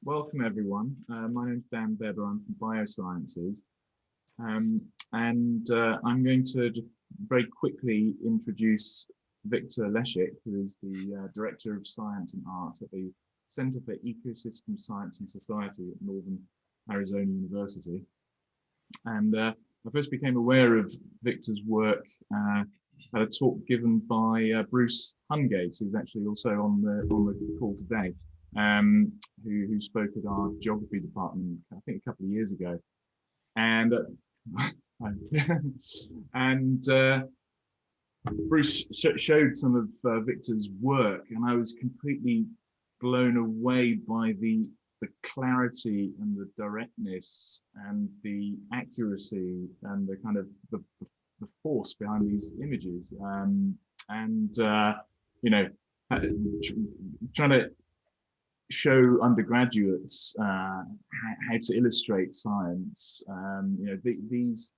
welcome everyone. My name's Dan Beber, I'm from Biosciences. I'm going to just very quickly introduce Victor Leshyk, who is the Director of Science and Art at the Center for Ecosystem Science and Society at Northern Arizona University. And I first became aware of Victor's work at a talk given by Bruce Hungate, who's actually also on the call today, who spoke at our geography department, I think a couple of years ago. And Bruce showed some of Victor's work, and I was completely blown away by the clarity and the directness and the accuracy and the kind of the force behind these images, you know, trying to show undergraduates how to illustrate science. You know, these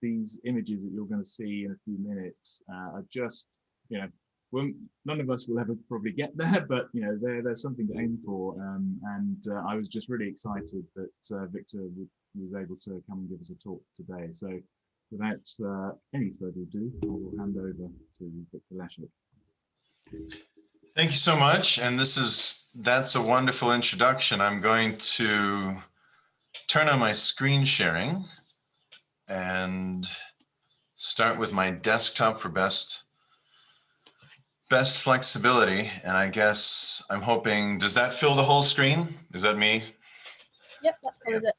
images that you're going to see in a few minutes are just, you know, none of us will ever probably get there, but you know, there's something to aim for. I was just really excited that Victor was able to come and give us a talk today. So without any further ado, I will hand over to Victor Leshyk. Thank you so much. And that's a wonderful introduction. I'm going to turn on my screen sharing and start with my desktop for best flexibility. And I guess I'm hoping, does that fill the whole screen? Is that me? Yep, that covers it.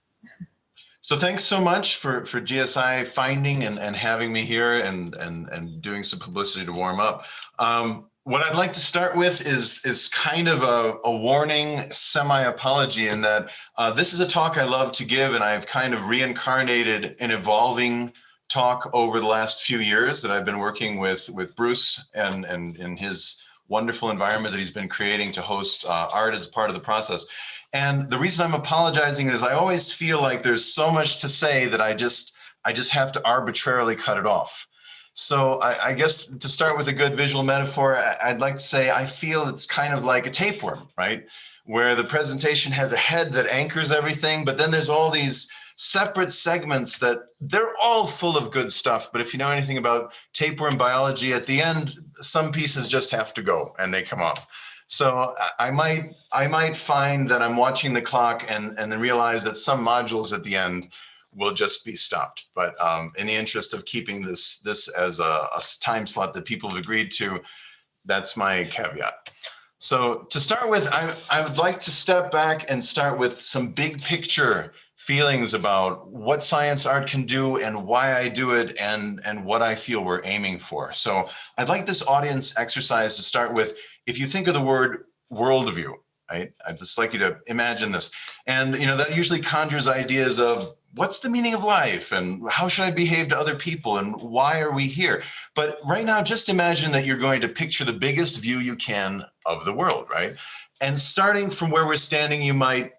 So thanks so much for GSI finding and having me here and doing some publicity to warm up. What I'd like to start with is kind of a warning, semi-apology, in that this is a talk I love to give, and I've kind of reincarnated an evolving talk over the last few years that I've been working with Bruce and in his wonderful environment that he's been creating to host art as part of the process. And the reason I'm apologizing is I always feel like there's so much to say that I just have to arbitrarily cut it off. So I guess to start with a good visual metaphor, I'd like to say I feel it's kind of like a tapeworm, right? Where the presentation has a head that anchors everything, but then there's all these separate segments that they're all full of good stuff. But if you know anything about tapeworm biology, at the end, some pieces just have to go and they come off. So I might find that I'm watching the clock and then realize that some modules at the end will just be stopped. But in the interest of keeping this as a time slot that people have agreed to, that's my caveat. So to start with, I would like to step back and start with some big picture feelings about what science art can do and why I do it and what I feel we're aiming for. So I'd like this audience exercise to start with, if you think of the word worldview, right? I'd just like you to imagine this. And you know, that usually conjures ideas of what's the meaning of life and how should I behave to other people and why are we here? But right now, just imagine that you're going to picture the biggest view you can of the world, right? And starting from where we're standing, you might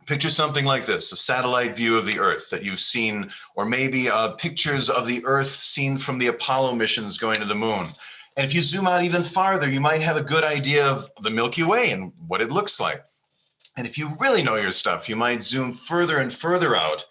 picture something like this, a satellite view of the Earth that you've seen, or maybe pictures of the Earth seen from the Apollo missions going to the moon. And if you zoom out even farther, you might have a good idea of the Milky Way and what it looks like. And if you really know your stuff, you might zoom further and further out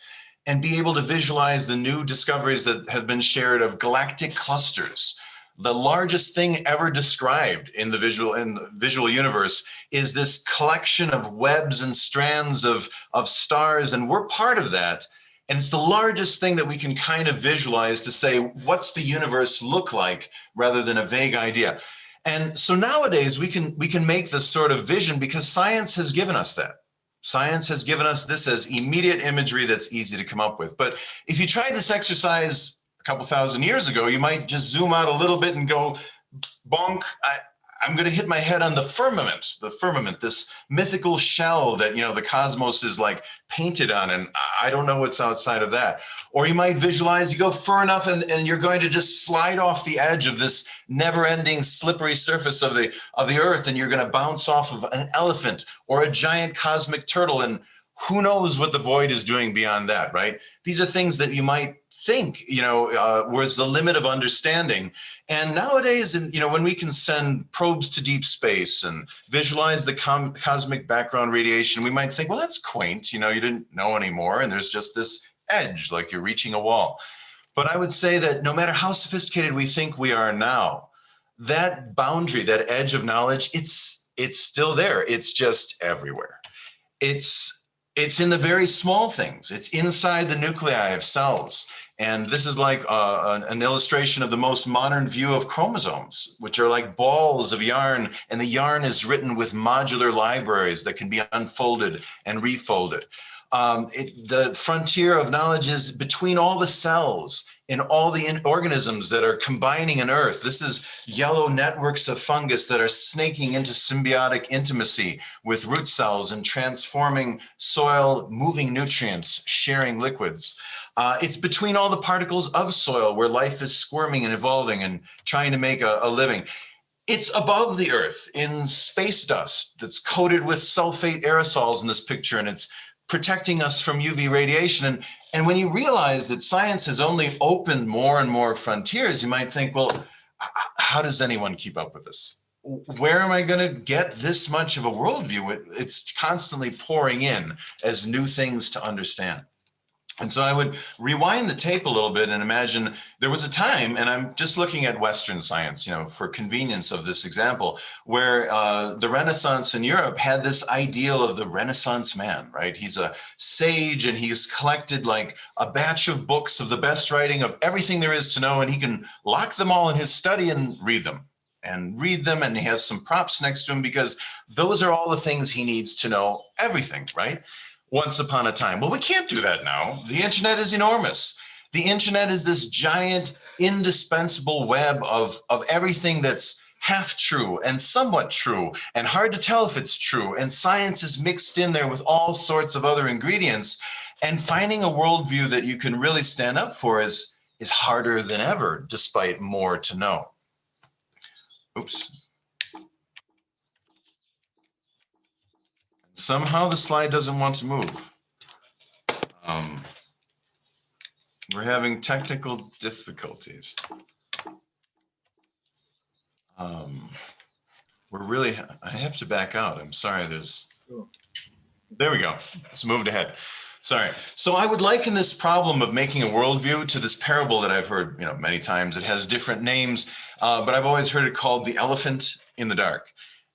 and be able to visualize the new discoveries that have been shared of galactic clusters. The largest thing ever described in the visual universe is this collection of webs and strands of stars, and we're part of that. And it's the largest thing that we can kind of visualize to say, what's the universe look like, rather than a vague idea. And so nowadays we can make this sort of vision because science has given us that. Science has given us this as immediate imagery that's easy to come up with. But if you tried this exercise a couple thousand years ago, you might just zoom out a little bit and go, bonk, I'm going to hit my head on the firmament, this mythical shell that, you know, the cosmos is like painted on, and I don't know what's outside of that. Or you might visualize, you go far enough and you're going to just slide off the edge of this never-ending slippery surface of the Earth, and you're going to bounce off of an elephant or a giant cosmic turtle, and who knows what the void is doing beyond that, right? These are things that you might think, was the limit of understanding. And nowadays, when we can send probes to deep space and visualize the cosmic background radiation, we might think, well, that's quaint. You didn't know anymore, and there's just this edge, like you're reaching a wall. But I would say that no matter how sophisticated we think we are now, that boundary, that edge of knowledge, it's still there. It's just everywhere. It's in the very small things. It's inside the nuclei of cells. And this is like an illustration of the most modern view of chromosomes, which are like balls of yarn. And the yarn is written with modular libraries that can be unfolded and refolded. The frontier of knowledge is between all the cells in all the organisms that are combining in Earth. This is yellow networks of fungus that are snaking into symbiotic intimacy with root cells and transforming soil, moving nutrients, sharing liquids. It's between all the particles of soil where life is squirming and evolving and trying to make a living. It's above the Earth in space dust that's coated with sulfate aerosols in this picture, and it's protecting us from UV radiation. And when you realize that science has only opened more and more frontiers, you might think, well, how does anyone keep up with this? Where am I going to get this much of a worldview? It's constantly pouring in as new things to understand. And so I would rewind the tape a little bit and imagine there was a time, and I'm just looking at Western science, for convenience of this example, where the Renaissance in Europe had this ideal of the Renaissance man, right? He's a sage and he's collected like a batch of books of the best writing of everything there is to know, and he can lock them all in his study and read them. And he has some props next to him because those are all the things he needs to know everything, right? Once upon a time. Well, we can't do that now. The internet is enormous. The internet is this giant, indispensable web of everything that's half true and somewhat true and hard to tell if it's true. And science is mixed in there with all sorts of other ingredients. And finding a worldview that you can really stand up for is harder than ever, despite more to know. Oops. Somehow the slide doesn't want to move. We're having technical difficulties. I have to back out. I'm sorry, there we go. It's moved ahead. Sorry. So I would liken this problem of making a worldview to this parable that I've heard many times. It has different names, but I've always heard it called the elephant in the dark.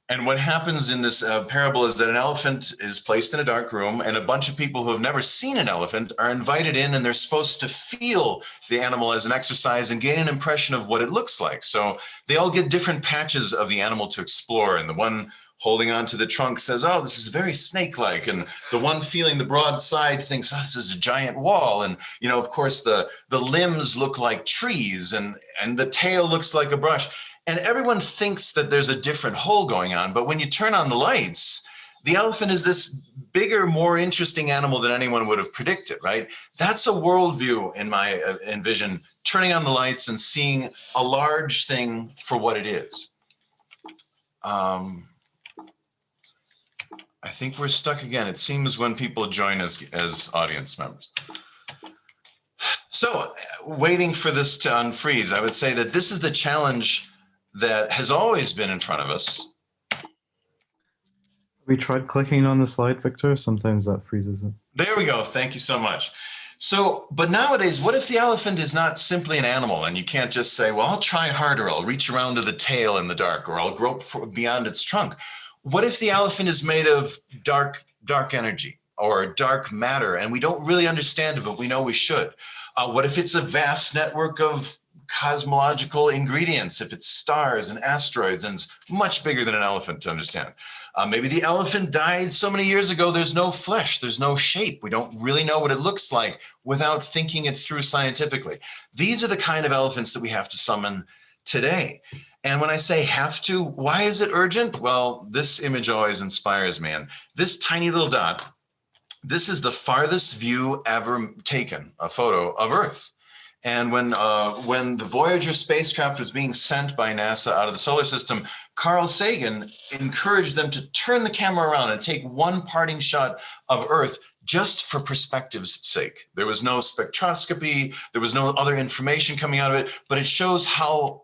And what happens in this parable is that an elephant is placed in a dark room, and a bunch of people who have never seen an elephant are invited in, and they're supposed to feel the animal as an exercise and gain an impression of what it looks like. So they all get different patches of the animal to explore. And the one holding onto the trunk says, oh, this is very snake-like. And the one feeling the broad side thinks, oh, this is a giant wall. And, of course, the limbs look like trees, and the tail looks like a brush. And everyone thinks that there's a different whole going on. But when you turn on the lights, the elephant is this bigger, more interesting animal than anyone would have predicted, right? That's a worldview in my envision, turning on the lights and seeing a large thing for what it is. I think we're stuck again. It seems when people join as audience members. So waiting for this to unfreeze, I would say that this is the challenge that has always been in front of us. We tried clicking on the slide, Victor. Sometimes that freezes it. There we go. Thank you so much. So, but nowadays, what if the elephant is not simply an animal, and you can't just say, well, I'll try harder. I'll reach around to the tail in the dark, or I'll grope beyond its trunk. What if the elephant is made of dark energy or dark matter, and we don't really understand it, but we know we should? What if it's a vast network of cosmological ingredients, if it's stars and asteroids, and it's much bigger than an elephant to understand? Maybe the elephant died so many years ago, there's no flesh, there's no shape. We don't really know what it looks like without thinking it through scientifically. These are the kind of elephants that we have to summon today. And when I say have to, why is it urgent? Well, this image always inspires me. And this tiny little dot, this is the farthest view ever taken, a photo of Earth. And when the Voyager spacecraft was being sent by NASA out of the solar system, Carl Sagan encouraged them to turn the camera around and take one parting shot of Earth just for perspective's sake. There was no spectroscopy, there was no other information coming out of it, but it shows how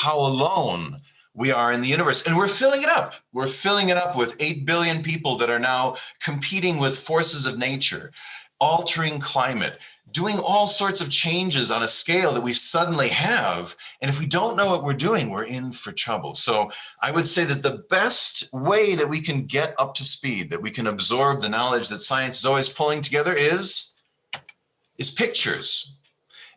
alone we are in the universe. And we're filling it up. We're filling it up with 8 billion people that are now competing with forces of nature, altering climate, doing all sorts of changes on a scale that we suddenly have. And if we don't know what we're doing, we're in for trouble. So I would say that the best way that we can get up to speed, that we can absorb the knowledge that science is always pulling together is pictures.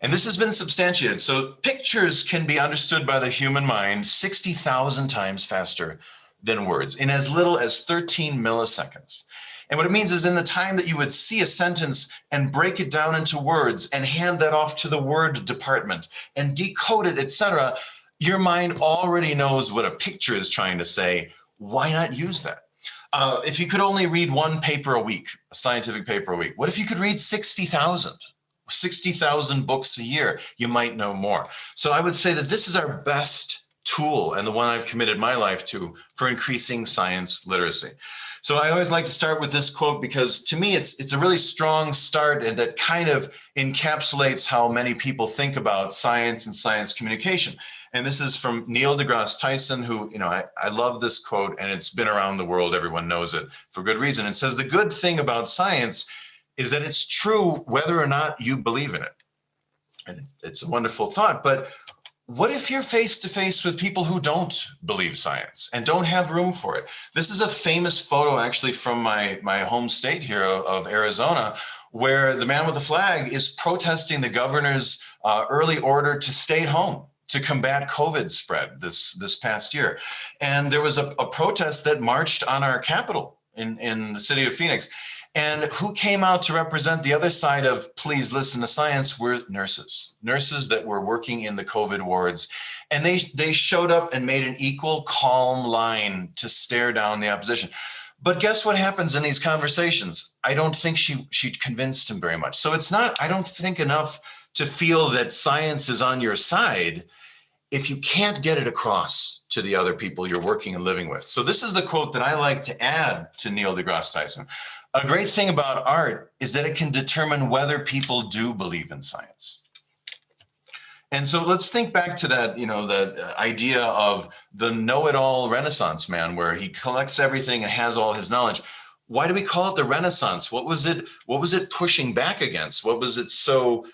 And this has been substantiated. So pictures can be understood by the human mind 60,000 times faster than words in as little as 13 milliseconds. And what it means is in the time that you would see a sentence and break it down into words and hand that off to the word department and decode it, etc., your mind already knows what a picture is trying to say. Why not use that? If you could only read one paper a week, a scientific paper a week, what if you could read 60,000? 60,000 books a year, you might know more. So I would say that this is our best tool and the one I've committed my life to for increasing science literacy. So I always like to start with this quote because to me it's a really strong start and that kind of encapsulates how many people think about science and science communication. And this is from Neil deGrasse Tyson, who, I love this quote and it's been around the world. Everyone knows it for good reason. It says, the good thing about science is that it's true whether or not you believe in it. And it's a wonderful thought, but what if you're face to face with people who don't believe science and don't have room for it? This is a famous photo actually from my home state here of Arizona, where the man with the flag is protesting the governor's early order to stay home to combat COVID spread this past year. And there was a protest that marched on our Capitol in the city of Phoenix. And who came out to represent the other side of please listen to science were nurses that were working in the COVID wards. And they showed up and made an equal, calm line to stare down the opposition. But guess what happens in these conversations? I don't think she convinced him very much. So it's not, I don't think, enough to feel that science is on your side if you can't get it across to the other people you're working and living with. So this is the quote that I like to add to Neil deGrasse Tyson. A great thing about art is that it can determine whether people do believe in science. And so let's think back to that, that idea of the know-it-all Renaissance man, where he collects everything and has all his knowledge. Why do we call it the Renaissance? What was it pushing back against? What was it so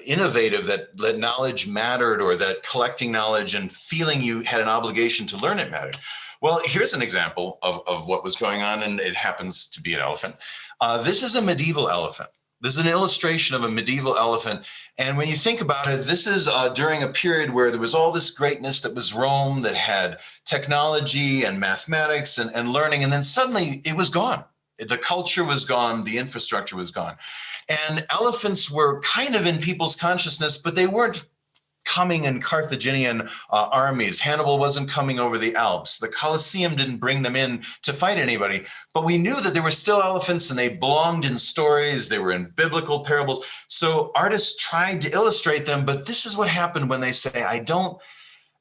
innovative that knowledge mattered, or that collecting knowledge and feeling you had an obligation to learn it mattered? Well, here's an example of what was going on, and it happens to be an elephant. This is a medieval elephant. This is an illustration of a medieval elephant. And when you think about it, this is during a period where there was all this greatness that was Rome, that had technology and mathematics and learning, and then suddenly it was gone. The culture was gone, the infrastructure was gone. And elephants were kind of in people's consciousness, but they weren't coming in Carthaginian armies. Hannibal wasn't coming over the Alps. The Colosseum didn't bring them in to fight anybody. But we knew that there were still elephants, and they belonged in stories. They were in biblical parables. So artists tried to illustrate them. But this is what happened when they say, I don't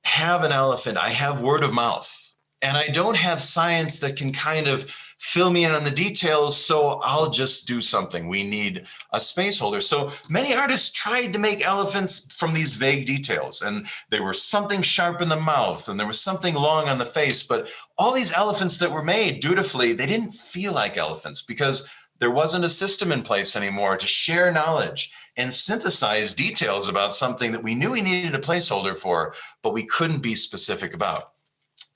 have an elephant. I have word of mouth. And I don't have science that can kind of fill me in on the details, so I'll just do something. We need a space holder. So many artists tried to make elephants from these vague details, and there was something sharp in the mouth, and there was something long on the face, but all these elephants that were made dutifully, they didn't feel like elephants because there wasn't a system in place anymore to share knowledge and synthesize details about something that we knew we needed a placeholder for, but we couldn't be specific about.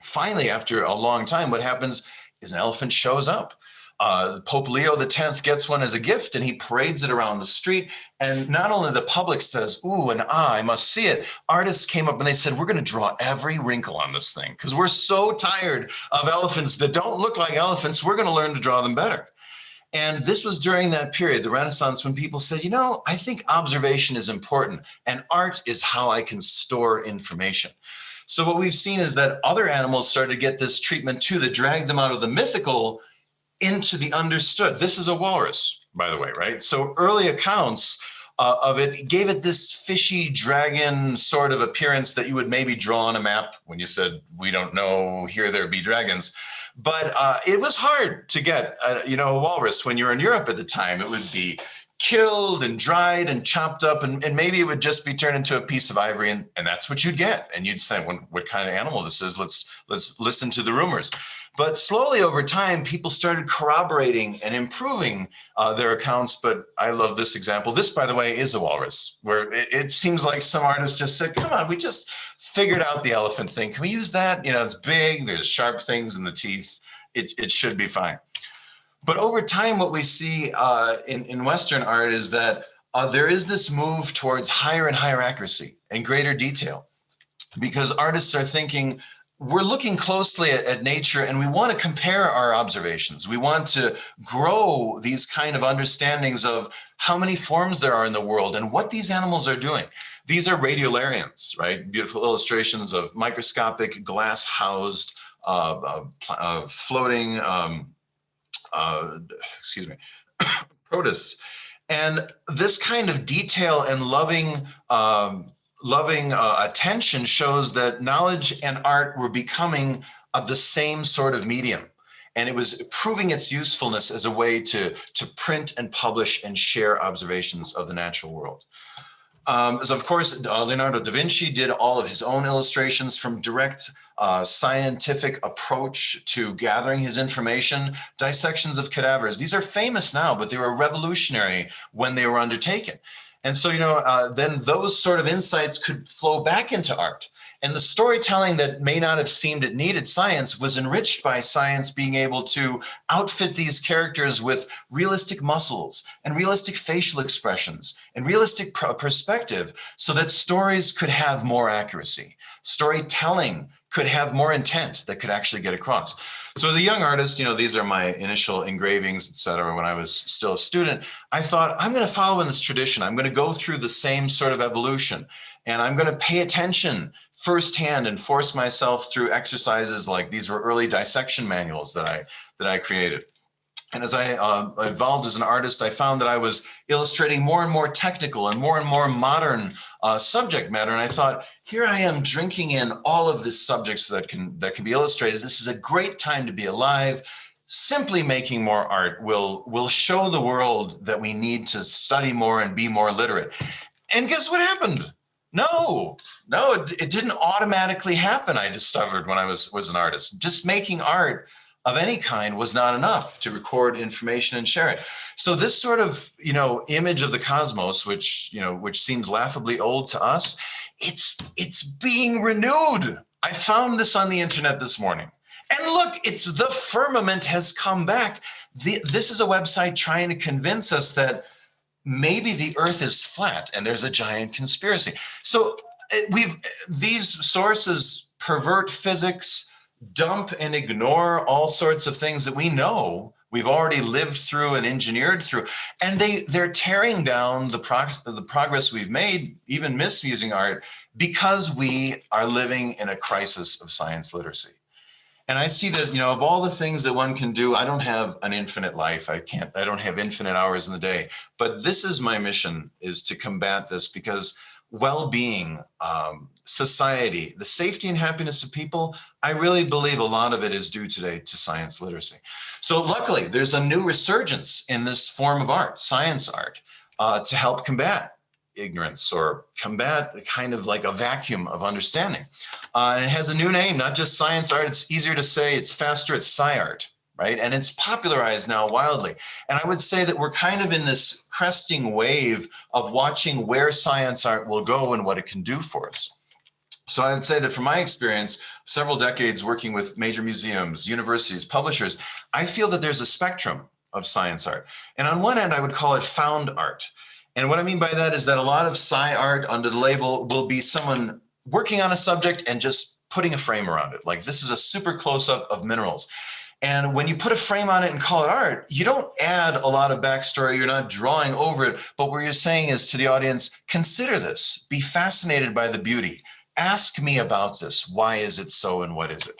Finally, after a long time, what happens is an elephant shows up. Pope Leo X gets one as a gift, and he parades it around the street. And not only the public says, ooh and ah, I must see it. Artists came up and they said, we're going to draw every wrinkle on this thing because we're so tired of elephants that don't look like elephants. We're going to learn to draw them better. And this was during that period, the Renaissance, when people said, I think observation is important, and art is how I can store information. So what we've seen is that other animals started to get this treatment too, that dragged them out of the mythical into the understood. This is a walrus, by the way, right? So early accounts of it gave it this fishy dragon sort of appearance that you would maybe draw on a map when you said, we don't know, here there be dragons. But it was hard to get, a walrus when you were in Europe at the time. It would be killed and dried and chopped up, and maybe it would just be turned into a piece of ivory, and that's what you'd get. And you'd say, what kind of animal this is? Let's listen to the rumors. But slowly over time, people started corroborating and improving their accounts. But I love this example. This, by the way, is a walrus, where it seems like some artists just said, come on, we just figured out the elephant thing. Can we use that? It's big, there's sharp things in the teeth. It should be fine. But over time, what we see in Western art is that there is this move towards higher and higher accuracy and greater detail, because artists are thinking, we're looking closely at nature and we want to compare our observations. We want to grow these kind of understandings of how many forms there are in the world and what these animals are doing. These are radiolarians, right? Beautiful illustrations of microscopic glass-housed floating protists. And this kind of detail and loving attention shows that knowledge and art were becoming the same sort of medium. And it was proving its usefulness as a way to print and publish and share observations of the natural world. So of course, Leonardo da Vinci did all of his own illustrations, from direct scientific approach to gathering his information, dissections of cadavers. These are famous now, but they were revolutionary when they were undertaken. And so, then those sort of insights could flow back into art. And the storytelling that may not have seemed it needed science was enriched by science being able to outfit these characters with realistic muscles and realistic facial expressions and realistic perspective, so that stories could have more accuracy. Storytelling could have more intent that could actually get across. So as a young artist, these are my initial engravings, et cetera, when I was still a student. I thought, I'm going to follow in this tradition. I'm going to go through the same sort of evolution, and I'm going to pay attention firsthand and force myself through exercises like these were early dissection manuals that I created. And as I evolved as an artist, I found that I was illustrating more and more technical and more modern subject matter. And I thought, here I am drinking in all of these subjects that can be illustrated. This is a great time to be alive. Simply making more art will show the world that we need to study more and be more literate. And guess what happened? No, it didn't automatically happen, I discovered when I was an artist. Just making art of any kind was not enough to record information and share it. So this sort of, image of the cosmos, which seems laughably old to us, it's being renewed. I found this on the internet this morning. And look, it's the firmament has come back. This is a website trying to convince us that maybe the earth is flat and there's a giant conspiracy. So these sources pervert physics, dump and ignore all sorts of things that we know we've already lived through and engineered through. And they're tearing down the progress we've made, even misusing art, because we are living in a crisis of science literacy. And I see that, of all the things that one can do, I don't have an infinite life. I don't have infinite hours in the day. But this is my mission, is to combat this, because well-being, society, the safety and happiness of people, I really believe a lot of it is due today to science literacy. So luckily, there's a new resurgence in this form of art, science art, to help combat ignorance or combat kind of like a vacuum of understanding. And it has a new name, not just science art. It's easier to say, it's faster, it's sci-art, right? And it's popularized now wildly. And I would say that we're kind of in this cresting wave of watching where science art will go and what it can do for us. So I would say that from my experience, several decades working with major museums, universities, publishers, I feel that there's a spectrum of science art. And on one end, I would call it found art. And what I mean by that is that a lot of sci art under the label will be someone working on a subject and just putting a frame around it. Like, this is a super close-up of minerals. And when you put a frame on it and call it art, you don't add a lot of backstory, you're not drawing over it, but what you're saying is to the audience, consider this, be fascinated by the beauty, ask me about this, why is it so and what is it?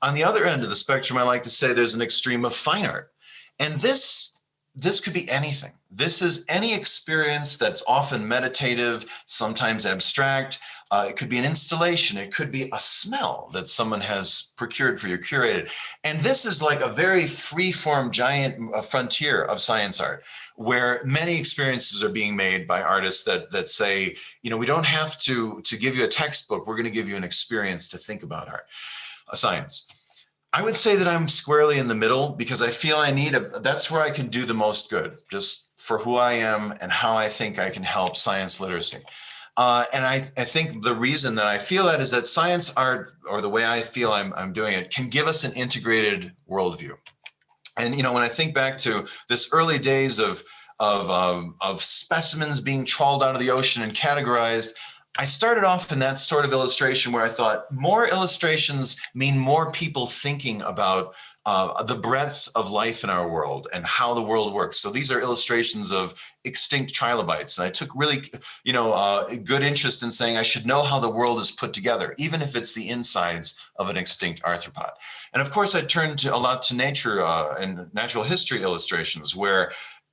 On the other end of the spectrum, I like to say there's an extreme of fine art. And this this could be anything. This is any experience that's often meditative, sometimes abstract. It could be an installation. It could be a smell that someone has procured for you, curated. And this is like a very free-form giant frontier of science art, where many experiences are being made by artists that say, you know, we don't have to give you a textbook. We're going to give you an experience to think about art, science. I would say that I'm squarely in the middle because I feel I need that's where I can do the most good, just for who I am and how I think I can help science literacy. And I think the reason that I feel that is that science art, or the way I feel I'm doing it, can give us an integrated worldview. And, you know, when I think back to this early days of specimens being trawled out of the ocean and categorized, I started off in that sort of illustration where I thought more illustrations mean more people thinking about the breadth of life in our world and how the world works. So these are illustrations of extinct trilobites. And I took really, you know, good interest in saying I should know how the world is put together, even if it's the insides of an extinct arthropod. And of course, I turned a lot to nature and natural history illustrations where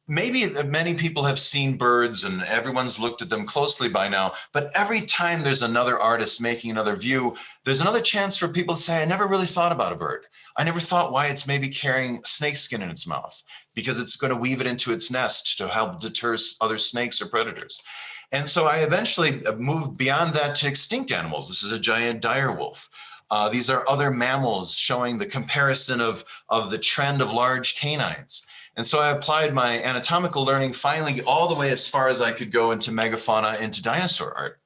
maybe many people have seen birds and everyone's looked at them closely by now, but every time there's another artist making another view, there's another chance for people to say, I never really thought about a bird. I never thought why it's maybe carrying snakeskin in its mouth, because it's going to weave it into its nest to help deter other snakes or predators. And so I eventually moved beyond that to extinct animals. This is a giant dire wolf. These are other mammals showing the comparison of the trend of large canines. And so I applied my anatomical learning finally all the way as far as I could go into megafauna, into dinosaur art.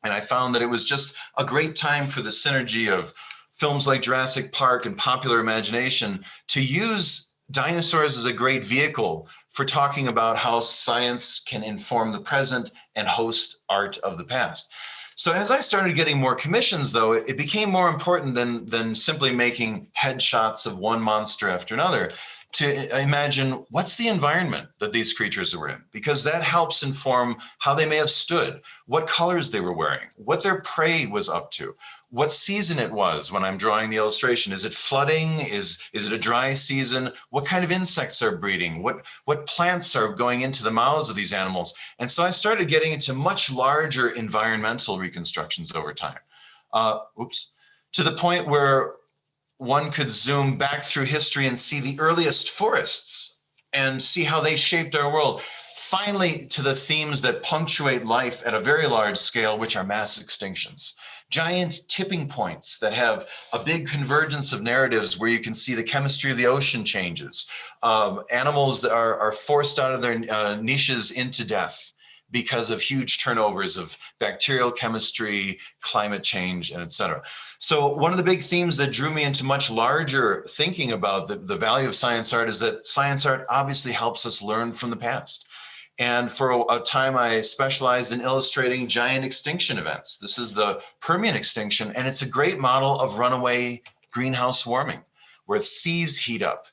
And I found that it was just a great time for the synergy of films like Jurassic Park and popular imagination to use dinosaurs as a great vehicle for talking about how science can inform the present and host art of the past. So as I started getting more commissions, though, it became more important than simply making headshots of one monster after another, to imagine what's the environment that these creatures were in, because that helps inform how they may have stood, what colors they were wearing, what their prey was up to, what season it was when I'm drawing the illustration. Is it flooding? Is it a dry season? What kind of insects are breeding? What plants are going into the mouths of these animals? And so I started getting into much larger environmental reconstructions over time. To the point where one could zoom back through history and see the earliest forests and see how they shaped our world. Finally, to the themes that punctuate life at a very large scale, which are mass extinctions. Giant tipping points that have a big convergence of narratives where you can see the chemistry of the ocean changes. Animals that are forced out of their niches into death because of huge turnovers of bacterial chemistry, climate change, and et cetera. So one of the big themes that drew me into much larger thinking about the value of science art is that science art obviously helps us learn from the past. And for a time, I specialized in illustrating giant extinction events. This is the Permian extinction, and it's a great model of runaway greenhouse warming, where seas heat up,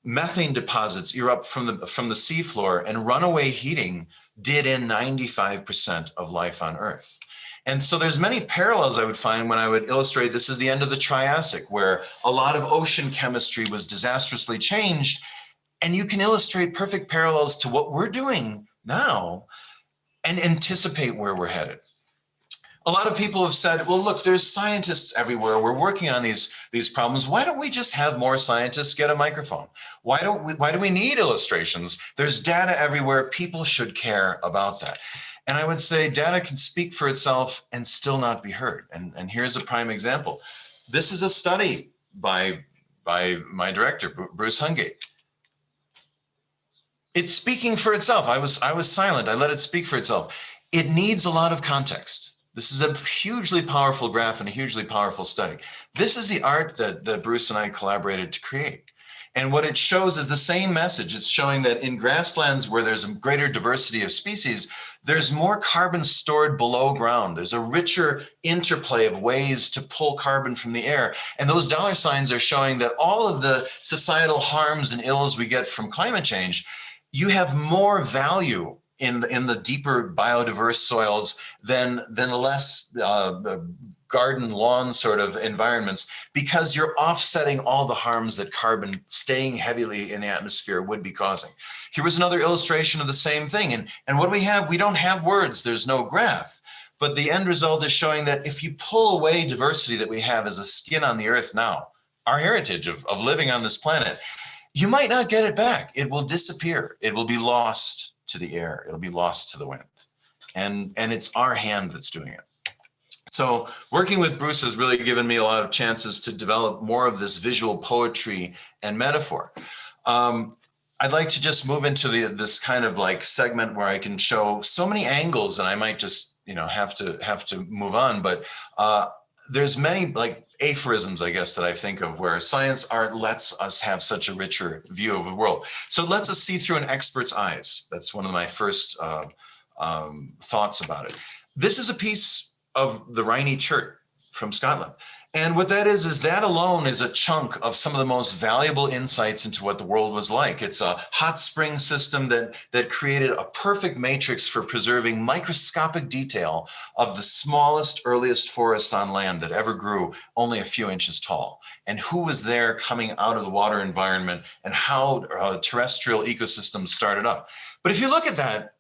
methane deposits erupt from the seafloor, and runaway heating did in 95% of life on Earth. And so there's many parallels I would find when I would illustrate. This is the end of the Triassic, where a lot of ocean chemistry was disastrously changed. And you can illustrate perfect parallels to what we're doing now and anticipate where we're headed. A lot of people have said, well, look, there's scientists everywhere. We're working on these problems. Why don't we just have more scientists get a microphone? Why do we need illustrations? There's data everywhere. People should care about that. And I would say data can speak for itself and still not be heard. And here's a prime example. This is a study by my director, Bruce Hungate. It's speaking for itself. I was silent. I let it speak for itself. It needs a lot of context. This is a hugely powerful graph and a hugely powerful study. This is the art that Bruce and I collaborated to create. And what it shows is the same message. It's showing that in grasslands where there's a greater diversity of species, there's more carbon stored below ground. There's a richer interplay of ways to pull carbon from the air. And those dollar signs are showing that all of the societal harms and ills we get from climate change, you have more value in the deeper biodiverse soils than the less garden lawn sort of environments, because you're offsetting all the harms that carbon staying heavily in the atmosphere would be causing. Here was another illustration of the same thing. And what we don't have words, there's no graph, but the end result is showing that if you pull away diversity that we have as a skin on the earth now, our heritage of living on this planet, you might not get it back. It will disappear. It will be lost to the air. It'll be lost to the wind. And it's our hand that's doing it. So working with Bruce has really given me a lot of chances to develop more of this visual poetry and metaphor. I'd like to just move into this kind of like segment where I can show so many angles, and I might just, you know, have to move on. But there's many like aphorisms, I guess, that I think of where science art lets us have such a richer view of the world. So it lets us see through an expert's eyes. That's one of my first thoughts about it. This is a piece of the Riney chert from Scotland. And what that is that alone is a chunk of some of the most valuable insights into what the world was like. It's a hot spring system that created a perfect matrix for preserving microscopic detail of the smallest, earliest forest on land that ever grew only a few inches tall, and who was there coming out of the water environment, and how terrestrial ecosystems started up. But if you look at that,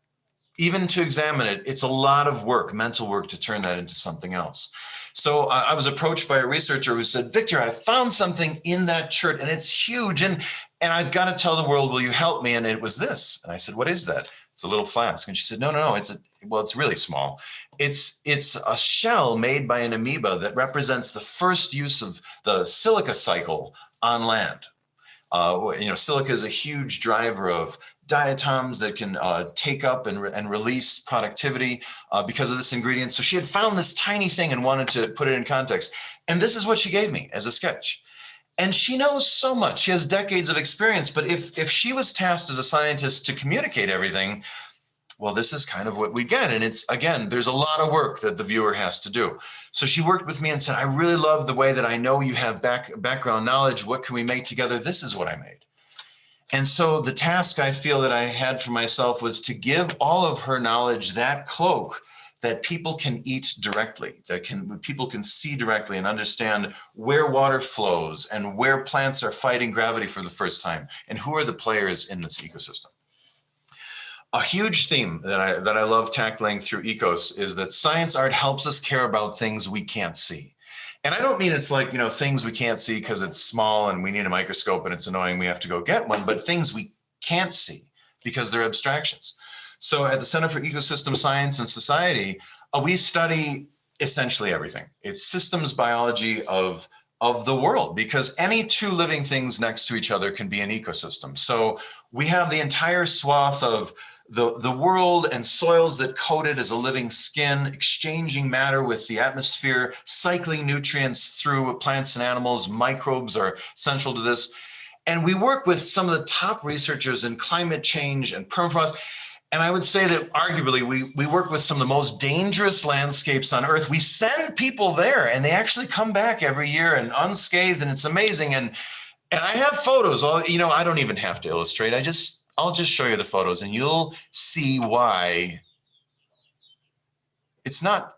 even to examine it, it's a lot of work, mental work, to turn that into something else. So I was approached by a researcher who said, Victor, I found something in that chert and it's huge. And I've got to tell the world, will you help me? And it was this. And I said, what is that? It's a little flask. And she said, no, it's really small. It's a shell made by an amoeba that represents the first use of the silica cycle on land. Silica is a huge driver of diatoms that can take up and release productivity because of this ingredient. So she had found this tiny thing and wanted to put it in context. And this is what she gave me as a sketch. And she knows so much. She has decades of experience. But if she was tasked as a scientist to communicate everything, well, this is kind of what we get. And it's, again, there's a lot of work that the viewer has to do. So she worked with me and said, I really love the way that I know you have background knowledge. What can we make together? This is what I made. And so the task I feel that I had for myself was to give all of her knowledge that cloak that people can eat directly, people can see directly and understand where water flows and where plants are fighting gravity for the first time and who are the players in this ecosystem. A huge theme that I love tackling through Ecos is that science art helps us care about things we can't see. And I don't mean it's like, things we can't see because it's small and we need a microscope and it's annoying, we have to go get one, but things we can't see because they're abstractions. So at the Center for Ecosystem Science and Society, we study essentially everything. It's systems biology of the world, because any two living things next to each other can be an ecosystem. So we have the entire swath of the world and soils that coat it as a living skin, exchanging matter with the atmosphere, cycling nutrients through plants and animals. Microbes are central to this. And we work with some of the top researchers in climate change and permafrost. And I would say that arguably we work with some of the most dangerous landscapes on Earth. We send people there and they actually come back every year and unscathed, and it's amazing. And I have photos. I don't even have to illustrate. I'll just show you the photos and you'll see why it's not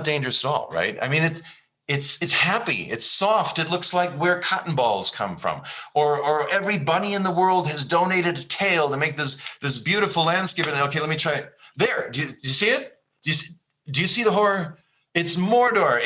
dangerous at all, right? I mean, it's happy, it's soft, it looks like where cotton balls come from. Or every bunny in the world has donated a tail to make this beautiful landscape. And okay, let me try it. There, do you see it? Do you see the horror? It's Mordor.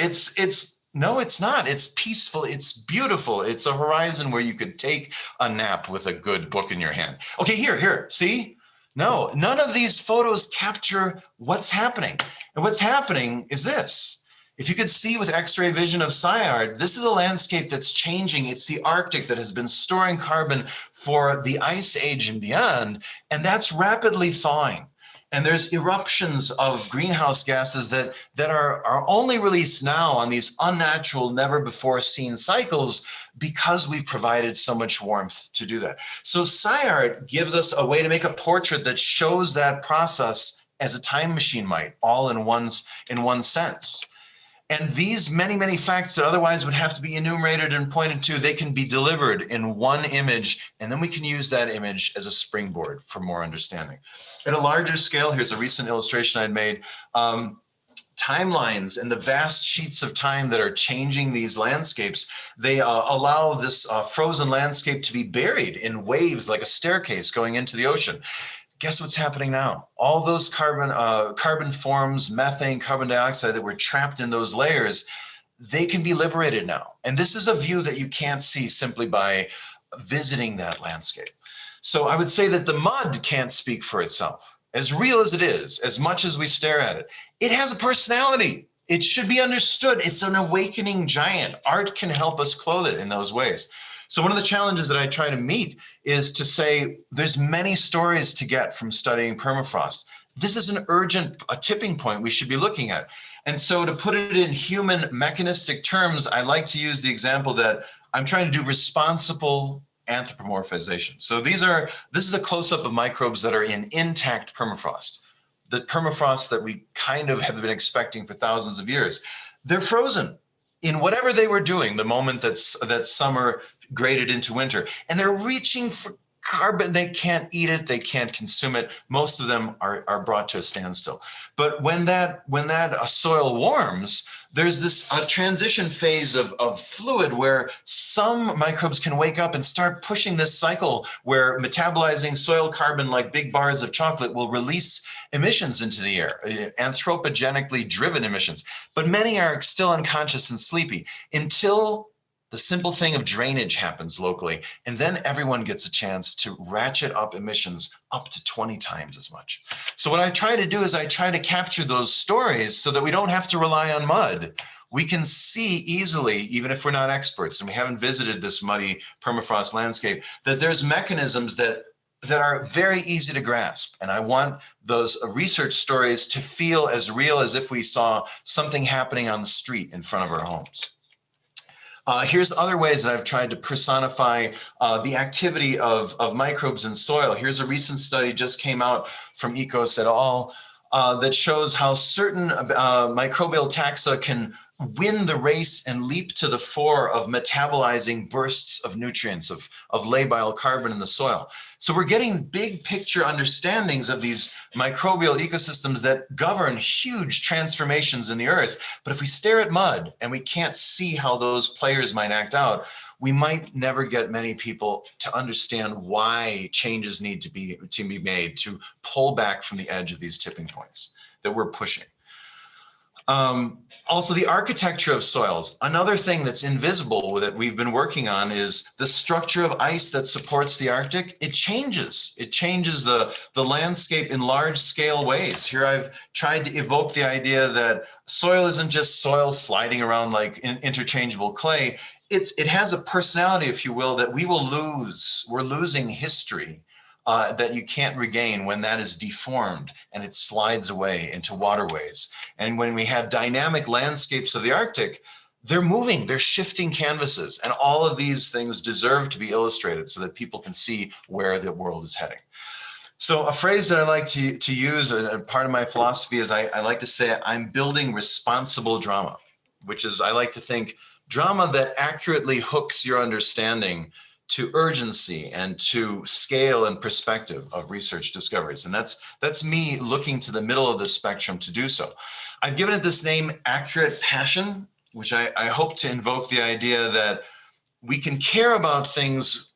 No, it's not. It's peaceful. It's beautiful. It's a horizon where you could take a nap with a good book in your hand. Okay, here, see? No, none of these photos capture what's happening. And what's happening is this. If you could see with X-ray vision of SciArt, this is a landscape that's changing. It's the Arctic that has been storing carbon for the Ice Age and beyond, and that's rapidly thawing. And there's eruptions of greenhouse gases that are only released now on these unnatural, never before seen cycles because we've provided so much warmth to do that. So SciArt gives us a way to make a portrait that shows that process as a time machine might, all in one sense. And these many, many facts that otherwise would have to be enumerated and pointed to, they can be delivered in one image, and then we can use that image as a springboard for more understanding. At a larger scale, here's a recent illustration I'd made. Timelines and the vast sheets of time that are changing these landscapes, they allow this frozen landscape to be buried in waves like a staircase going into the ocean. Guess what's happening now? All those carbon forms, methane, carbon dioxide that were trapped in those layers, they can be liberated now. And this is a view that you can't see simply by visiting that landscape. So I would say that the mud can't speak for itself. As real as it is, as much as we stare at it, it has a personality. It should be understood. It's an awakening giant. Art can help us clothe it in those ways. So one of the challenges that I try to meet is to say there's many stories to get from studying permafrost. This is an urgent, a tipping point we should be looking at. And so to put it in human mechanistic terms, I like to use the example that I'm trying to do responsible anthropomorphization. So this is a close-up of microbes that are in intact permafrost. The permafrost that we kind of have been expecting for thousands of years. They're frozen in whatever they were doing the moment that summer graded into winter, and they're reaching for carbon. They can't eat it, they can't consume it. Most of them are brought to a standstill. But when that soil warms, there's this transition phase of fluid where some microbes can wake up and start pushing this cycle where metabolizing soil carbon like big bars of chocolate will release emissions into the air, anthropogenically driven emissions. But many are still unconscious and sleepy until the simple thing of drainage happens locally, and then everyone gets a chance to ratchet up emissions up to 20 times as much. So what I try to do is I try to capture those stories so that we don't have to rely on mud. We can see easily, even if we're not experts and we haven't visited this muddy permafrost landscape, that there's mechanisms that are very easy to grasp. And I want those research stories to feel as real as if we saw something happening on the street in front of our homes. Here's other ways that I've tried to personify the activity of microbes in soil. Here's a recent study just came out from Ecos et al. That shows how certain microbial taxa can win the race and leap to the fore of metabolizing bursts of nutrients, of labile carbon in the soil. So we're getting big picture understandings of these microbial ecosystems that govern huge transformations in the earth. But if we stare at mud and we can't see how those players might act out, we might never get many people to understand why changes need to be made to pull back from the edge of these tipping points that we're pushing. Also, the architecture of soils. Another thing that's invisible that we've been working on is the structure of ice that supports the Arctic. It changes. It changes the landscape in large scale ways. Here I've tried to evoke the idea that soil isn't just soil sliding around like interchangeable clay. It has a personality, if you will, that we will lose. We're losing history. That you can't regain when that is deformed and it slides away into waterways. And when we have dynamic landscapes of the Arctic, they're moving, they're shifting canvases. And all of these things deserve to be illustrated so that people can see where the world is heading. So a phrase that I like to use, and part of my philosophy is I like to say I'm building responsible drama, which is I like to think drama that accurately hooks your understanding to urgency and to scale and perspective of research discoveries. And that's me looking to the middle of the spectrum to do so. I've given it this name, Accurate Passion, which I hope to invoke the idea that we can care about things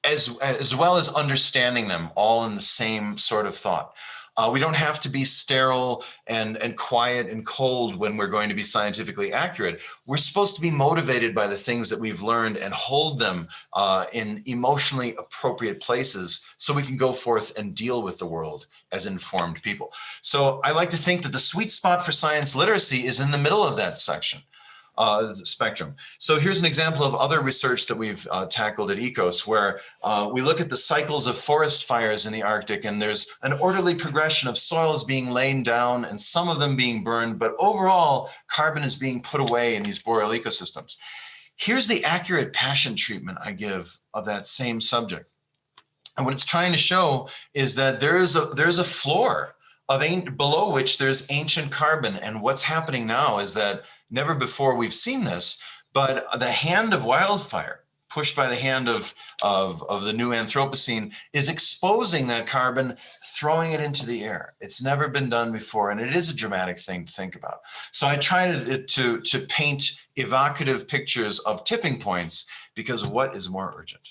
as well as understanding them all in the same sort of thought. We don't have to be sterile and quiet and cold when we're going to be scientifically accurate. We're supposed to be motivated by the things that we've learned and hold them in emotionally appropriate places so we can go forth and deal with the world as informed people. So I like to think that the sweet spot for science literacy is in the middle of that section. Spectrum. So here's an example of other research that we've tackled at ECOS, where we look at the cycles of forest fires in the Arctic, and there's an orderly progression of soils being laid down and some of them being burned, but overall carbon is being put away in these boreal ecosystems. Here's the accurate passion treatment I give of that same subject. And what it's trying to show is that there's a floor below which there's ancient carbon. And what's happening now is that never before we've seen this, but the hand of wildfire, pushed by the hand of the new Anthropocene, is exposing that carbon, throwing it into the air. It's never been done before, and it is a dramatic thing to think about. So I try to paint evocative pictures of tipping points, because what is more urgent?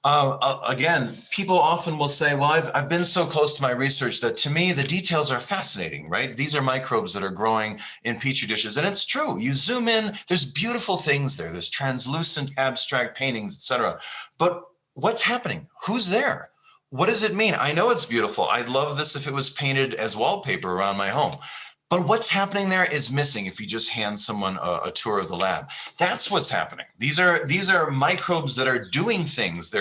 Again, people often will say, well, I've been so close to my research that to me, the details are fascinating, right? These are microbes that are growing in petri dishes. And it's true. You zoom in, there's beautiful things there. There's translucent, abstract paintings, etc. But what's happening? Who's there? What does it mean? I know it's beautiful. I'd love this if it was painted as wallpaper around my home. But what's happening there is missing if you just hand someone a tour of the lab. That's what's happening. These are microbes that are doing things.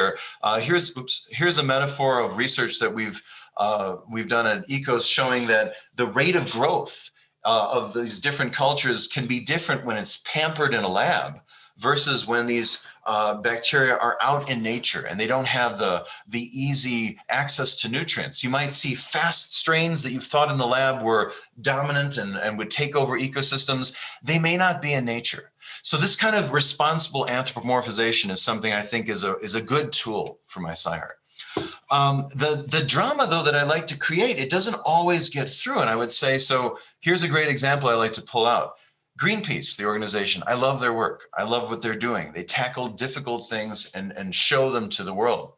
Here's a metaphor of research that we've done at ECOS, showing that the rate of growth of these different cultures can be different when it's pampered in a lab versus when these bacteria are out in nature and they don't have the easy access to nutrients. You might see fast strains that you thought in the lab were dominant and would take over ecosystems. They may not be in nature. So this kind of responsible anthropomorphization is something I think is a good tool for my sci-art. The drama, though, that I like to create, it doesn't always get through. And I would say, so here's a great example I like to pull out. Greenpeace, the organization, I love their work. I love what they're doing. They tackle difficult things and show them to the world.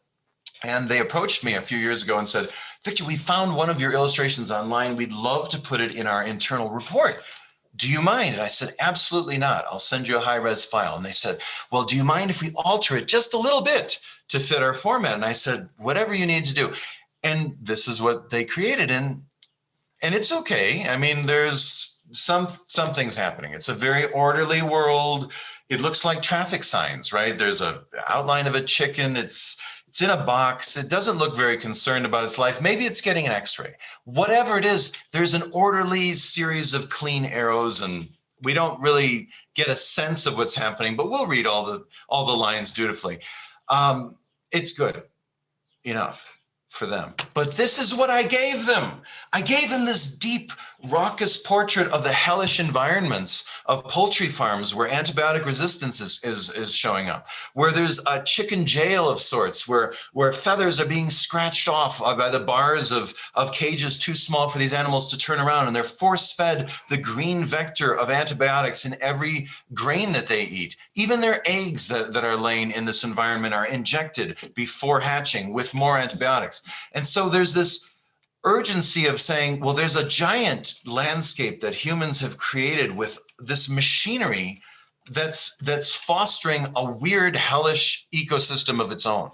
And they approached me a few years ago and said, Victor, we found one of your illustrations online. We'd love to put it in our internal report. Do you mind? And I said, absolutely not. I'll send you a high-res file. And they said, well, do you mind if we alter it just a little bit to fit our format? And I said, whatever you need to do. And this is what they created. And it's okay. I mean, there's some things happening. It's a very orderly world. It looks like traffic signs, right? There's an outline of a chicken. It's in a box. It doesn't look very concerned about its life. Maybe it's getting an x-ray. Whatever it is, there's an orderly series of clean arrows, and we don't really get a sense of what's happening, but we'll read all the lines dutifully. It's good enough for them. But this is what I gave them. I gave them this deep, raucous portrait of the hellish environments of poultry farms where antibiotic resistance is showing up, where there's a chicken jail of sorts, where feathers are being scratched off by the bars of cages too small for these animals to turn around, and they're force-fed the green vector of antibiotics in every grain that they eat. Even their eggs that are laying in this environment are injected before hatching with more antibiotics. And so there's this urgency of saying, well, there's a giant landscape that humans have created with this machinery that's fostering a weird, hellish ecosystem of its own.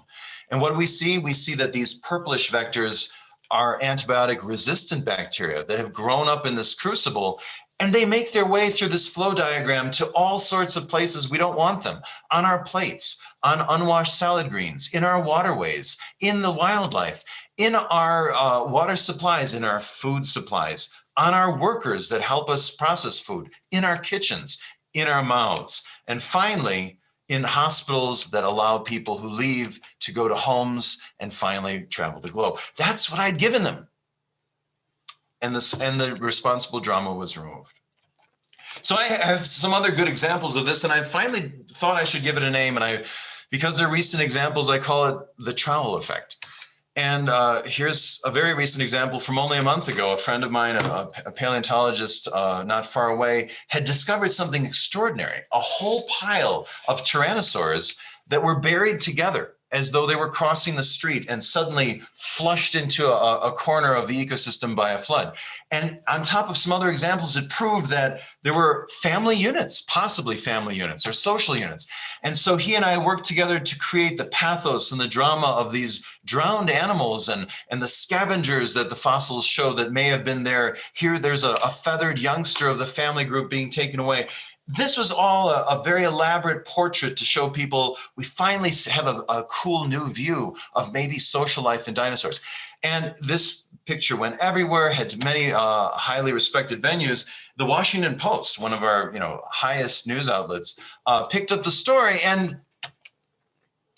And what do we see? We see that these purplish vectors are antibiotic resistant bacteria that have grown up in this crucible, and they make their way through this flow diagram to all sorts of places we don't want them, on our plates, on unwashed salad greens, in our waterways, in the wildlife, in our water supplies, in our food supplies, on our workers that help us process food, in our kitchens, in our mouths, and finally, in hospitals that allow people who leave to go to homes and finally travel the globe. That's what I'd given them. And the responsible drama was removed. So I have some other good examples of this, and I finally thought I should give it a name, and because they're recent examples, I call it the trowel effect. And here's a very recent example from only a month ago. A friend of mine, a paleontologist not far away, had discovered something extraordinary, a whole pile of tyrannosaurs that were buried together as though they were crossing the street and suddenly flushed into a corner of the ecosystem by a flood. And on top of some other examples, it proved that there were family units, possibly family units or social units. And so he and I worked together to create the pathos and the drama of these drowned animals and the scavengers that the fossils show that may have been there. Here, there's a feathered youngster of the family group being taken away. This was all a very elaborate portrait to show people we finally have a cool new view of maybe social life in dinosaurs. And this picture went everywhere, had many highly respected venues. The Washington Post, one of our highest news outlets, picked up the story, and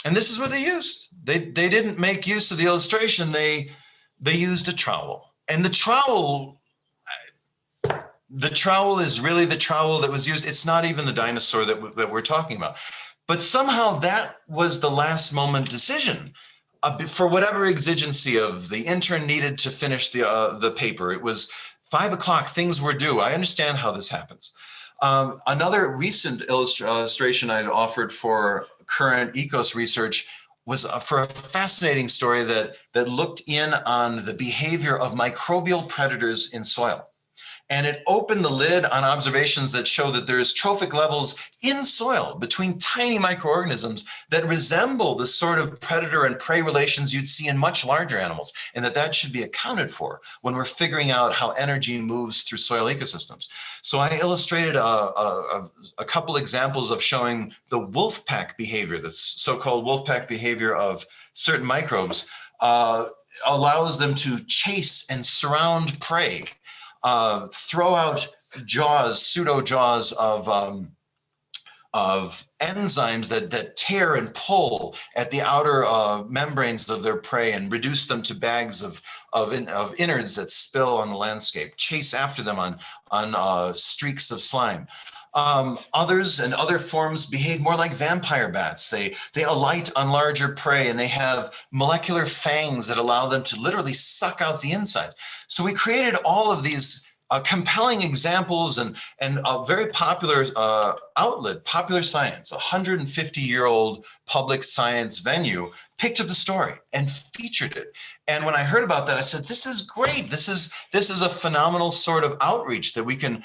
this is what they used. They didn't make use of the illustration. They used a trowel. And the trowel is really the trowel that was used. It's not even the dinosaur that we're talking about. But somehow that was the last moment decision. For whatever exigency of the intern needed to finish the paper. It was 5 o'clock, things were due. I understand how this happens. Another recent illustration I'd offered for current ECOS research was for a fascinating story that looked in on the behavior of microbial predators in soil. And it opened the lid on observations that show that there's trophic levels in soil between tiny microorganisms that resemble the sort of predator and prey relations you'd see in much larger animals, and that should be accounted for when we're figuring out how energy moves through soil ecosystems. So I illustrated a couple examples of showing the wolf pack behavior, this so-called wolf pack behavior of certain microbes allows them to chase and surround prey. Throw out jaws, pseudo jaws of enzymes that tear and pull at the outer membranes of their prey and reduce them to bags of innards that spill on the landscape. Chase after them on streaks of slime. Others and other forms behave more like vampire bats. They alight on larger prey and they have molecular fangs that allow them to literally suck out the insides. So we created all of these compelling examples and a very popular outlet, Popular Science, a 150-year-old public science venue, picked up the story and featured it. And when I heard about that, I said, "This is great. This is a phenomenal sort of outreach that we can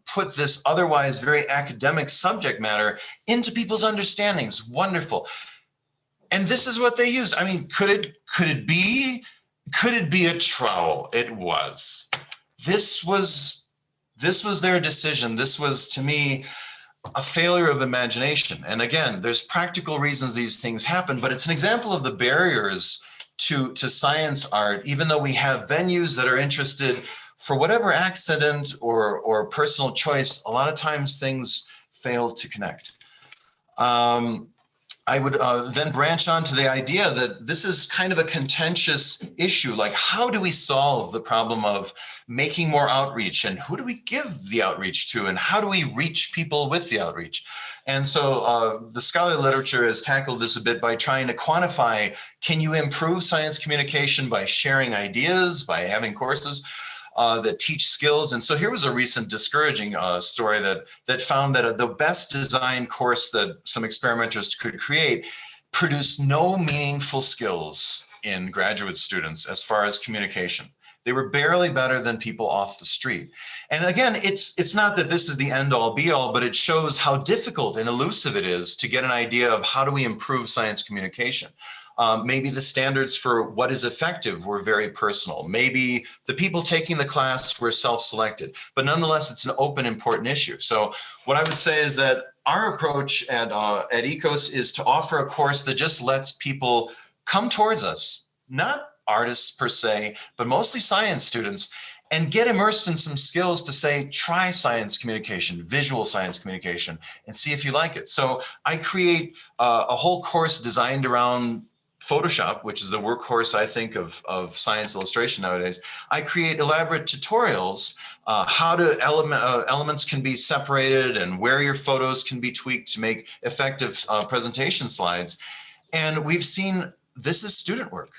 put this otherwise very academic subject matter into people's understandings." Wonderful. And this is what they use. I mean, could it be a trowel? It was. This was their decision. This was, to me, a failure of imagination. And again, there's practical reasons these things happen, but it's an example of the barriers to science art, even though we have venues that are interested for whatever accident or personal choice, a lot of times things fail to connect. I would then branch on to the idea that this is kind of a contentious issue. Like, how do we solve the problem of making more outreach, and who do we give the outreach to, and how do we reach people with the outreach? And so the scholarly literature has tackled this a bit by trying to quantify, can you improve science communication by sharing ideas, by having courses that teach skills? And so here was a recent discouraging story that found that the best designed course that some experimenters could create produced no meaningful skills in graduate students as far as communication. They were barely better than people off the street. And again, it's not that this is the end all be all, but it shows how difficult and elusive it is to get an idea of how do we improve science communication. Maybe the standards for what is effective were very personal. Maybe the people taking the class were self-selected, but nonetheless, it's an open, important issue. So what I would say is that our approach at ECOS is to offer a course that just lets people come towards us, not artists per se, but mostly science students, and get immersed in some skills to say, try science communication, visual science communication, and see if you like it. So I create a whole course designed around Photoshop, which is the workhorse, I think, of science illustration nowadays. I create elaborate tutorials, how elements can be separated and where your photos can be tweaked to make effective presentation slides. And we've seen this is student work.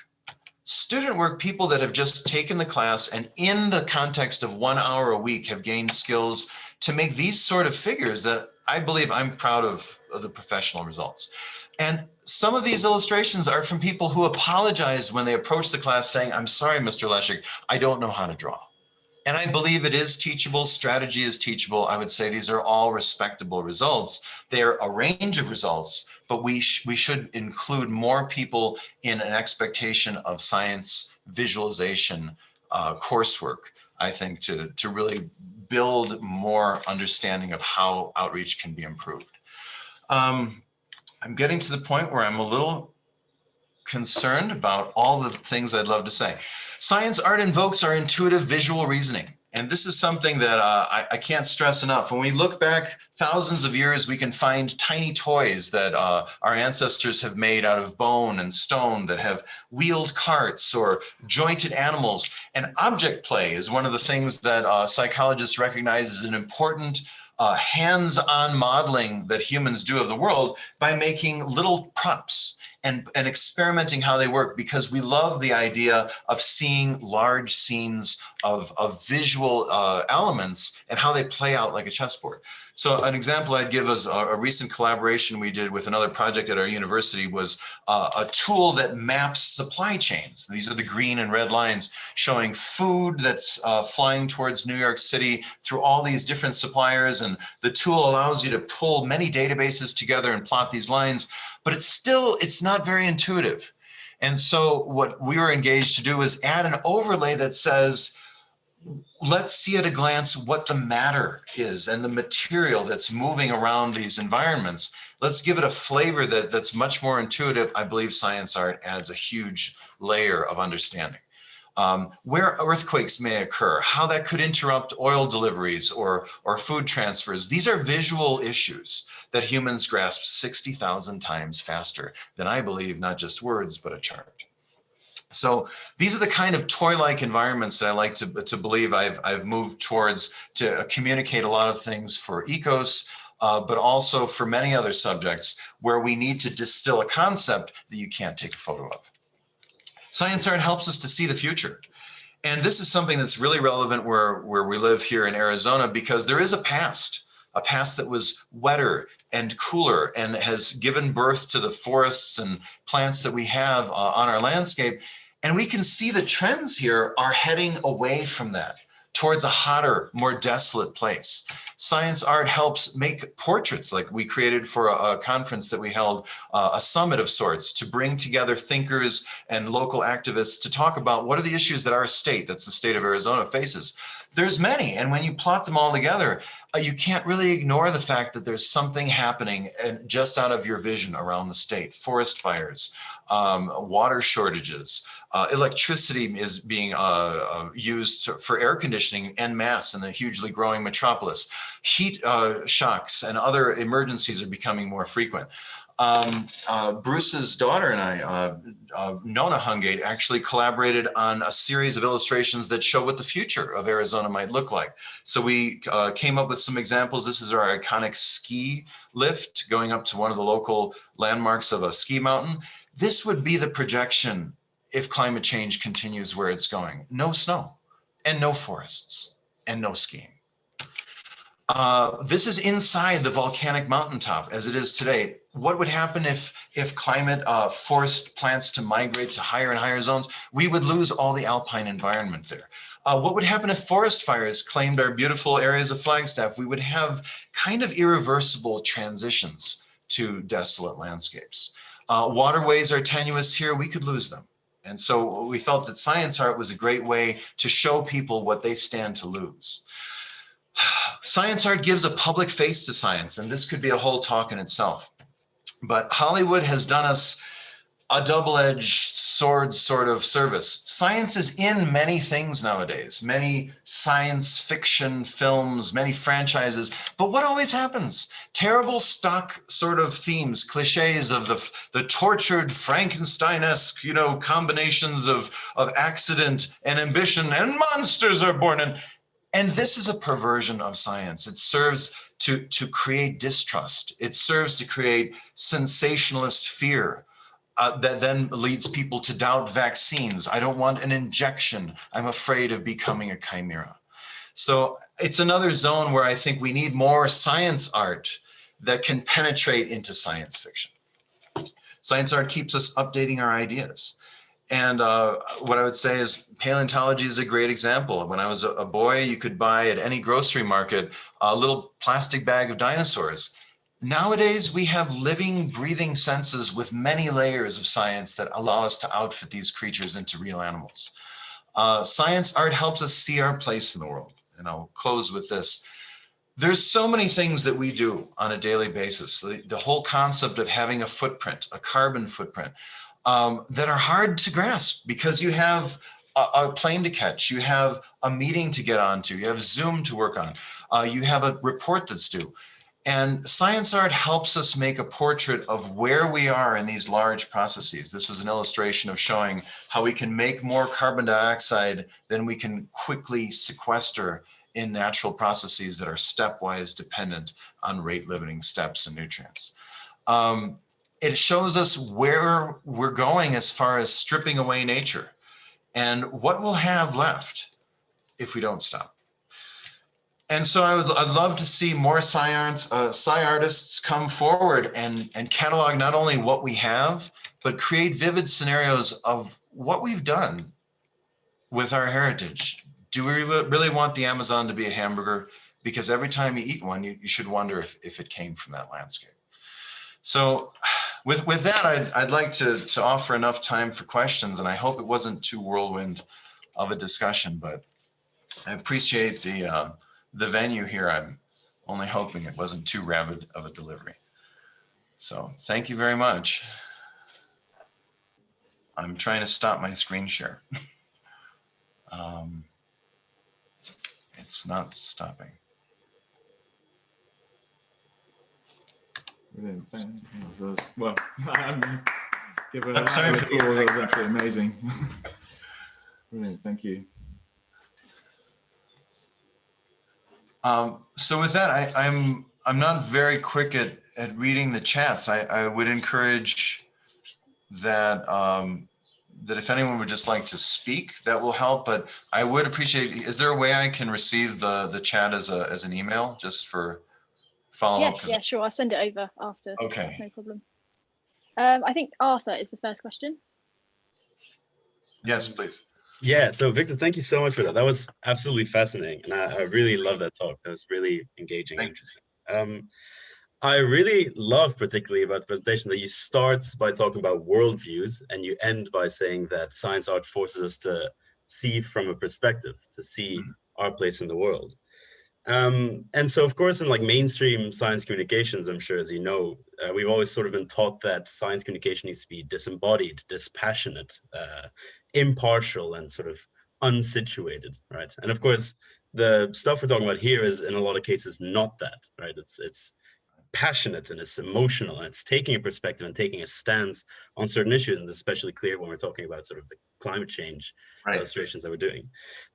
Student work, people that have just taken the class and in the context of 1 hour a week have gained skills to make these sort of figures that I believe I'm proud of the professional results. And some of these illustrations are from people who apologized when they approached the class saying, "I'm sorry, Mr. Leshyk, I don't know how to draw." And I believe it is teachable, strategy is teachable. I would say these are all respectable results. They're a range of results, but we should include more people in an expectation of science visualization coursework, I think, to really build more understanding of how outreach can be improved. I'm getting to the point where I'm a little concerned about all the things I'd love to say. Science art invokes our intuitive visual reasoning. And this is something that I can't stress enough. When we look back thousands of years, we can find tiny toys that our ancestors have made out of bone and stone that have wheeled carts or jointed animals. And object play is one of the things that psychologists recognize as an important hands-on modeling that humans do of the world by making little props and experimenting how they work, because we love the idea of seeing large scenes of visual elements and how they play out like a chessboard. So an example I'd give is a recent collaboration we did with another project at our university was a tool that maps supply chains. These are the green and red lines showing food that's flying towards New York City through all these different suppliers. And the tool allows you to pull many databases together and plot these lines, but it's not very intuitive. And so what we were engaged to do is add an overlay that says, let's see at a glance what the matter is and the material that's moving around these environments. Let's give it a flavor that's much more intuitive. I believe science art adds a huge layer of understanding. Where earthquakes may occur, how that could interrupt oil deliveries or food transfers. These are visual issues that humans grasp 60,000 times faster than, I believe, not just words, but a chart. So these are the kind of toy-like environments that I like to believe I've moved towards to communicate a lot of things for ecos, but also for many other subjects where we need to distill a concept that you can't take a photo of. Science art helps us to see the future. And this is something that's really relevant where we live here in Arizona, because there is a past that was wetter and cooler and has given birth to the forests and plants that we have on our landscape. And we can see the trends here are heading away from that towards a hotter, more desolate place. Science art helps make portraits, like we created for a conference that we held, a summit of sorts, to bring together thinkers and local activists to talk about what are the issues that our state, that's the state of Arizona, faces. There's many, and when you plot them all together, you can't really ignore the fact that there's something happening just out of your vision around the state. Forest fires, water shortages, electricity is being used for air conditioning en masse in the hugely growing metropolis. Heat shocks and other emergencies are becoming more frequent. Bruce's daughter and I, Nona Hungate, actually collaborated on a series of illustrations that show what the future of Arizona might look like. So we came up with some examples. This is our iconic ski lift going up to one of the local landmarks of a ski mountain. This would be the projection if climate change continues where it's going. No snow and no forests and no skiing. This is inside the volcanic mountaintop as it is today. What would happen if climate forced plants to migrate to higher and higher zones? We would lose all the alpine environment there. What would happen if forest fires claimed our beautiful areas of Flagstaff? We would have kind of irreversible transitions to desolate landscapes. Waterways are tenuous here, we could lose them. And so we felt that science art was a great way to show people what they stand to lose. Science art gives a public face to science, and this could be a whole talk in itself. But Hollywood has done us a double-edged sword sort of service. Science is in many things nowadays, many science fiction films, many franchises. But what always happens? Terrible stock sort of themes, cliches of the tortured Frankenstein-esque, combinations of accident and ambition, and monsters are born. And this is a perversion of science. It serves to create distrust. It serves to create sensationalist fear that then leads people to doubt vaccines. I don't want an injection. I'm afraid of becoming a chimera. So it's another zone where I think we need more science art that can penetrate into science fiction. Science art keeps us updating our ideas. And what I would say is paleontology is a great example. When I was a boy, you could buy at any grocery market a little plastic bag of dinosaurs. Nowadays, we have living, breathing senses with many layers of science that allow us to outfit these creatures into real animals. Science art helps us see our place in the world. And I'll close with this. There's so many things that we do on a daily basis. The whole concept of having a footprint, a carbon footprint, that are hard to grasp because you have a plane to catch, you have a meeting to get onto, you have Zoom to work on, you have a report that's due. And science art helps us make a portrait of where we are in these large processes. This was an illustration of showing how we can make more carbon dioxide than we can quickly sequester in natural processes that are stepwise dependent on rate limiting steps and nutrients. It shows us where we're going as far as stripping away nature and what we'll have left if we don't stop. And so I'd love to see more sci artists come forward and catalog not only what we have, but create vivid scenarios of what we've done with our heritage. Do we really want the Amazon to be a hamburger? Because every time you eat one, you should wonder if it came from that landscape. So with that, I'd like to offer enough time for questions, and I hope it wasn't too whirlwind of a discussion, but I appreciate the venue here. I'm only hoping it wasn't too rabid of a delivery. So thank you very much. I'm trying to stop my screen share. It's not stopping. Brilliant. Thanks. Well, give a I'm sorry for the applause. That was absolutely amazing. Brilliant. Thank you. So with that, I'm not very quick at reading the chats. I would encourage that that if anyone would just like to speak, that will help. But I would appreciate, is there a way I can receive the chat as an email just for follow-up? Yeah, sure. I'll send it over after. Okay. That's no problem. I think Arthur is the first question. Yes, please. Yeah, so Victor, thank you so much for that. That was absolutely fascinating. And I really love that talk. That was really engaging and interesting. I really love particularly about the presentation that you start by talking about worldviews and you end by saying that science art forces us to see from a perspective, to see our place in the world. And so, of course, in like mainstream science communications, I'm sure, as you know, we've always sort of been taught that science communication needs to be disembodied, dispassionate, impartial, and sort of unsituated, right? And of course, the stuff we're talking about here is, in a lot of cases, not that, right? It's passionate and it's emotional and it's taking a perspective and taking a stance on certain issues, and this is especially clear when we're talking about sort of the climate change illustrations that we're doing.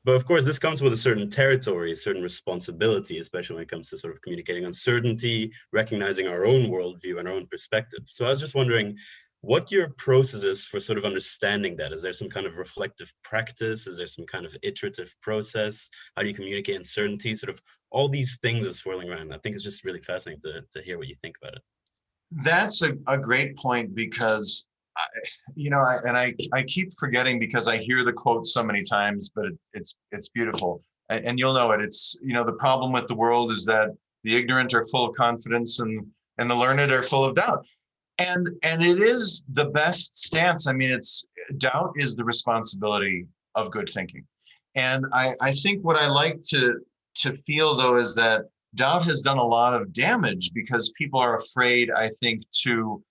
But of course, this comes with a certain territory, a certain responsibility, especially when it comes to sort of communicating uncertainty, recognizing our own worldview and our own perspective. So I was just wondering what your process is for sort of understanding that. Is there some kind of reflective practice? Is there some kind of iterative process? How do you communicate uncertainty? Sort of all these things are swirling around. I think it's just really fascinating to hear what you think about it. That's a great point, because I keep forgetting, because I hear the quote so many times, but it's beautiful. And you'll know it. It's, the problem with the world is that the ignorant are full of confidence and the learned are full of doubt. And it is the best stance. I mean, doubt is the responsibility of good thinking. And I think what I like to feel, though, is that doubt has done a lot of damage, because people are afraid, I think, to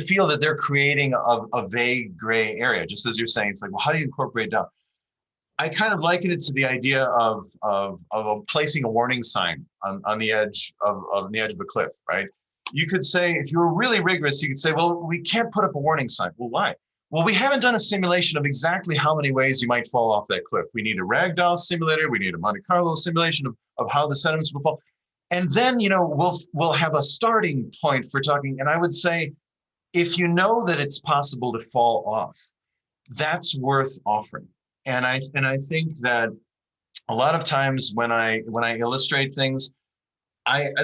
feel that they're creating a vague gray area. Just as you're saying, it's like, well, how do you incorporate doubt? I kind of liken it to the idea of placing a warning sign on the edge of a cliff, right? You could say, if you were really rigorous, you could say, well, we can't put up a warning sign. Well, why? Well, we haven't done a simulation of exactly how many ways you might fall off that cliff. We need a ragdoll simulator. We need a Monte Carlo simulation of how the sediments will fall. And then, we'll have a starting point for talking. And I would say, if you know that it's possible to fall off, that's worth offering. And I think that a lot of times when I illustrate things,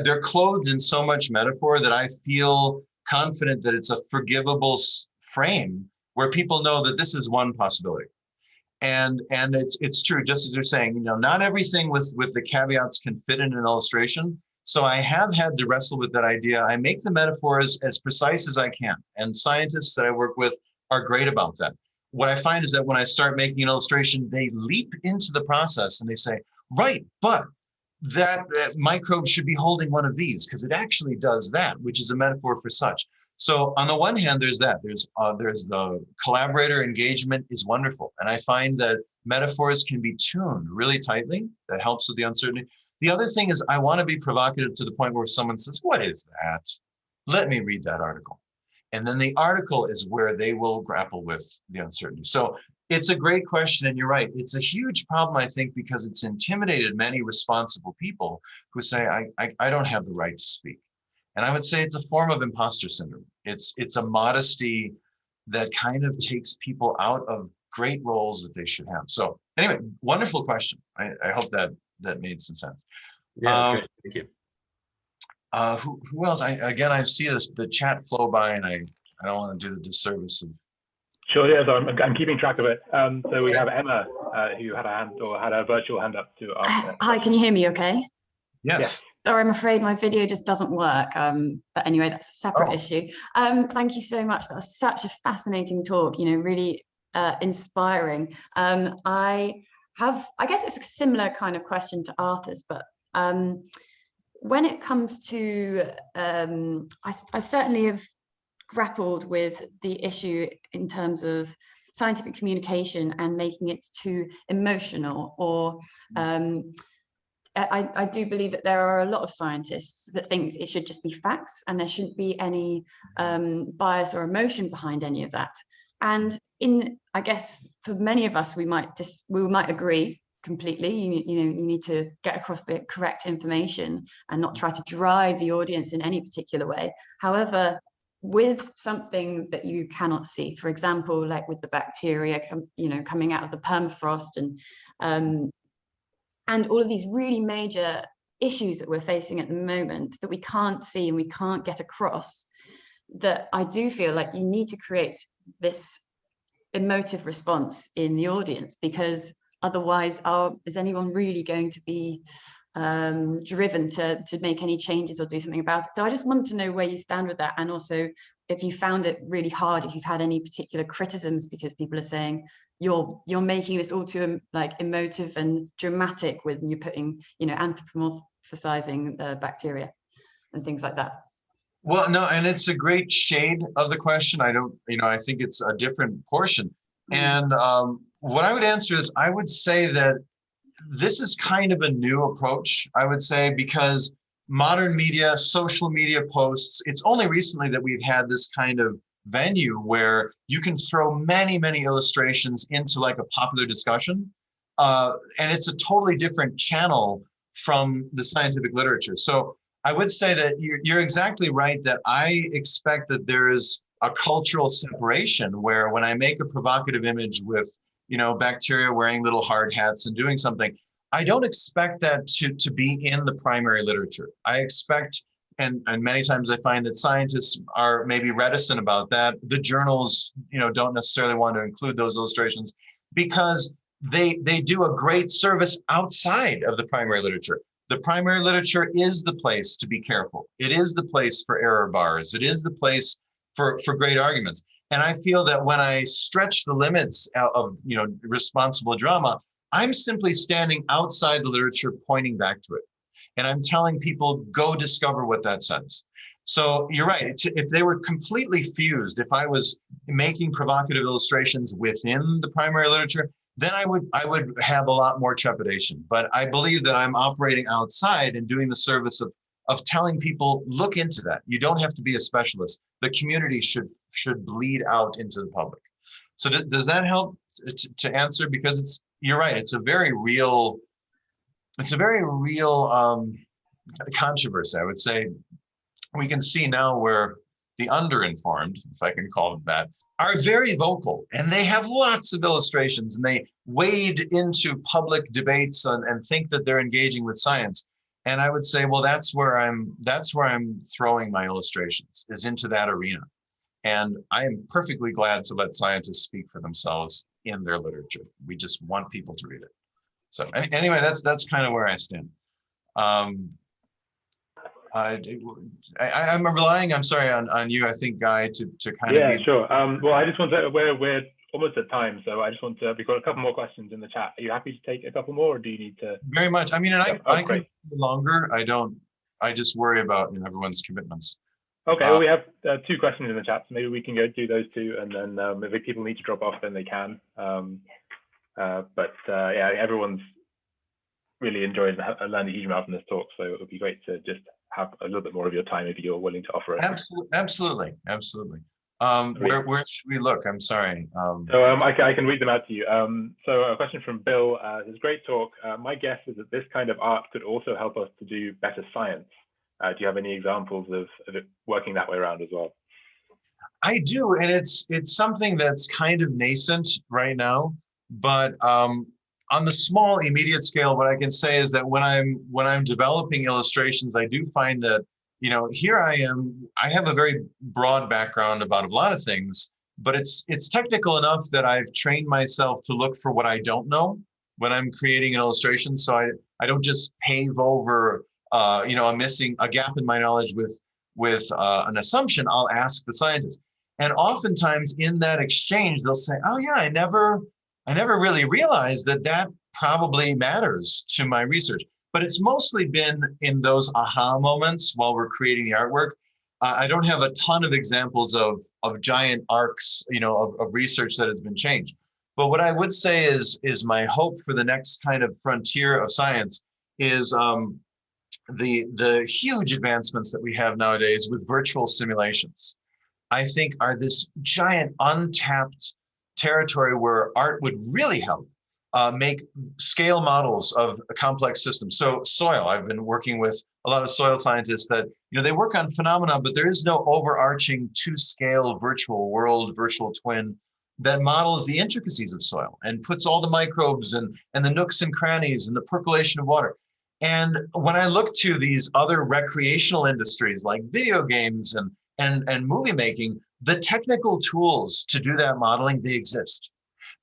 they're clothed in so much metaphor that I feel confident that it's a forgivable frame where people know that this is one possibility. And it's true, just as you're saying, not everything with the caveats can fit in an illustration. So I have had to wrestle with that idea. I make the metaphors as precise as I can. And scientists that I work with are great about that. What I find is that when I start making an illustration, they leap into the process and they say, right, but that microbe should be holding one of these because it actually does that, which is a metaphor for such. So on the one hand, there's that. There's the collaborator engagement is wonderful. And I find that metaphors can be tuned really tightly. That helps with the uncertainty. The other thing is I want to be provocative to the point where someone says, what is that? Let me read that article. And then the article is where they will grapple with the uncertainty. So it's a great question. And you're right. It's a huge problem, I think, because it's intimidated many responsible people who say, I don't have the right to speak. And I would say it's a form of imposter syndrome. It's a modesty that kind of takes people out of great roles that they should have. So anyway, wonderful question. I hope that made some sense. Yeah, that's great. Thank you. Who else? I see the chat flow by, and I don't want to do the disservice of. Sure, yeah, so I'm keeping track of it. So we have Emma, who had a hand or had a virtual hand up to ask. Hi, can you hear me okay? Yes. Sorry, I'm afraid my video just doesn't work. But anyway, that's a separate issue. Thank you so much. That was such a fascinating talk, really inspiring. I guess it's a similar kind of question to Arthur's, but when it comes to, I certainly have grappled with the issue in terms of scientific communication and making it too emotional, or I do believe that there are a lot of scientists that think it should just be facts and there shouldn't be any bias or emotion behind any of that. And I guess for many of us, we might agree completely. You need to get across the correct information and not try to drive the audience in any particular way. However, with something that you cannot see, for example, like with the bacteria, coming out of the permafrost and all of these really major issues that we're facing at the moment that we can't see and we can't get across, that I do feel like you need to create this emotive response in the audience, because otherwise is anyone really going to be driven to make any changes or do something about it? So I just wanted to know where you stand with that, and also if you found it really hard, if you've had any particular criticisms because people are saying you're making this all too emotive and dramatic when you're putting anthropomorphizing bacteria and things like that. Well, no, and it's a great shade of the question. I think it's a different portion. And what I would answer is, I would say that this is kind of a new approach, I would say, because modern media, social media posts, it's only recently that we've had this kind of venue where you can throw many, many illustrations into like a popular discussion. And it's a totally different channel from the scientific literature. So I would say that you're exactly right, that I expect that there is a cultural separation where when I make a provocative image with, bacteria wearing little hard hats and doing something, I don't expect that to be in the primary literature. I expect, and many times I find that scientists are maybe reticent about that. The journals, don't necessarily want to include those illustrations because they do a great service outside of the primary literature. The primary literature is the place to be careful. It is the place for error bars. It is the place for great arguments. And I feel that when I stretch the limits of responsible drama, I'm simply standing outside the literature, pointing back to it. And I'm telling people, go discover what that says. So you're right. If they were completely fused, if I was making provocative illustrations within the primary literature, then I would have a lot more trepidation. But I believe that I'm operating outside and doing the service of telling people, look into that. You don't have to be a specialist. The community should bleed out into the public. So does that help to answer? Because you're right. It's a very real controversy, I would say. We can see now where the underinformed, if I can call it that, are very vocal, and they have lots of illustrations, and they wade into public debates and think that they're engaging with science. And I would say, well, that's where I'm throwing my illustrations, is into that arena. And I am perfectly glad to let scientists speak for themselves in their literature. We just want people to read it. So anyway, that's kind of where I stand. I'm relying, I'm sorry, on you, I think, Guy, to kind of be. Yeah, sure. Well, I just want to, we're almost at time, so I just want to, we've got a couple more questions in the chat. Are you happy to take a couple more, or do you need to? Very much. I mean, and I great. can longer. I just worry about everyone's commitments. Okay, well, we have 2 questions in the chat, so maybe we can go do those 2, and then if people need to drop off, then they can. Yeah, everyone's really enjoyed and learned a huge amount from this talk, so it would be great to just have a little bit more of your time if you're willing to offer it. Absolutely. Where should we look? I'm sorry. So I can read them out to you. So a question from Bill. This is great talk. My guess is that this kind of art could also help us to do better science. Do you have any examples of it working that way around as well? I do, and it's something that's kind of nascent right now, but on the small immediate scale, what I can say is that when I'm developing illustrations, I do find that, you know, here I am, I have a very broad background about a lot of things, but it's technical enough that I've trained myself to look for what I don't know when I'm creating an illustration. So I don't just pave over you know, a gap in my knowledge with an assumption. I'll ask the scientist. And oftentimes in that exchange, they'll say, oh yeah, I never really realized that probably matters to my research. But it's mostly been in those aha moments while we're creating the artwork. I don't have a ton of examples of giant arcs, you know, of research that has been changed. But what I would say is my hope for the next kind of frontier of science is the huge advancements that we have nowadays with virtual simulations, I think are this giant untapped territory where art would really help make scale models of a complex system. So soil, I've been working with a lot of soil scientists that, you know, they work on phenomena, but there is no overarching to-scale virtual world, virtual twin that models the intricacies of soil and puts all the microbes and the nooks and crannies and the percolation of water. And when I look to these other recreational industries like video games and movie making, the technical tools to do that modeling, they exist.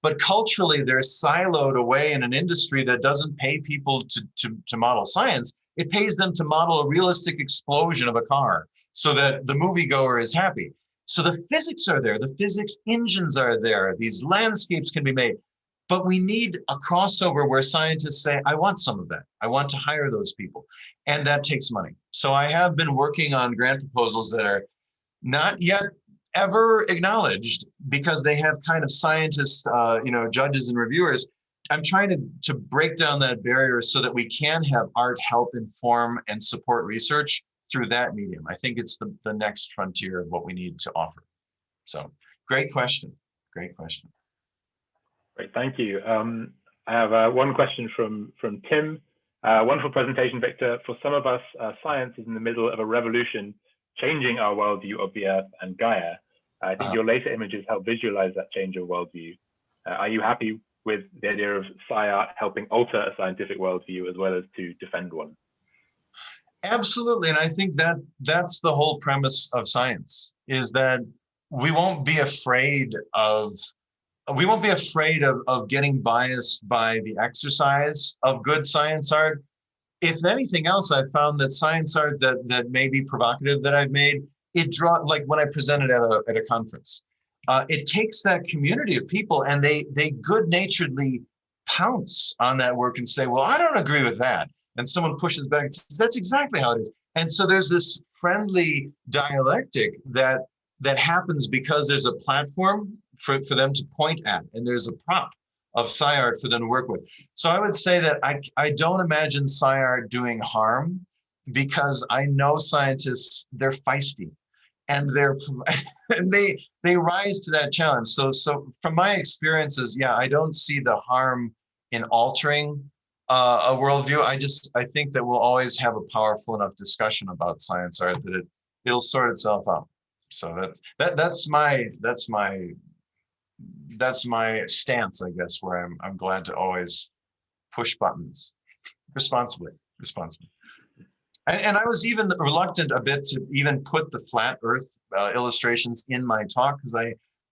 But culturally, they're siloed away in an industry that doesn't pay people to model science. It pays them to model a realistic explosion of a car so that the moviegoer is happy. So the physics are there, the physics engines are there, these landscapes can be made. But we need a crossover where scientists say, I want some of that. I want to hire those people. And that takes money. So I have been working on grant proposals that are not yet ever acknowledged because they have kind of scientists, you know, judges and reviewers. I'm trying to break down that barrier so that we can have art help inform and support research through that medium. I think it's the next frontier of what we need to offer. So great question. Great question. Great, thank you. I have one question from Tim. Wonderful presentation, Victor. For some of us, science is in the middle of a revolution, changing our worldview of the Earth and Gaia. I think your later images help visualize that change of worldview. Are you happy with the idea of sci-art helping alter a scientific worldview as well as to defend one? Absolutely, and I think that's the whole premise of science, is that we won't be afraid of getting biased by the exercise of good science art. If anything else, I've found that science art that may be provocative that I've made, it like when I presented at a conference, it takes that community of people and they good-naturedly pounce on that work and say, well, I don't agree with that. And someone pushes back and says, that's exactly how it is. And so there's this friendly dialectic that happens because there's a platform for them to point at, and there's a prop of sci-art for them to work with. So I would say that I don't imagine sci-art doing harm, because I know scientists, they're feisty and they rise to that challenge. So from my experiences, yeah, I don't see the harm in altering a worldview. I think that we'll always have a powerful enough discussion about science art that it'll sort itself out. So that's my stance, I guess, where I'm glad to always push buttons responsibly. And I was even reluctant a bit to even put the flat Earth illustrations in my talk, because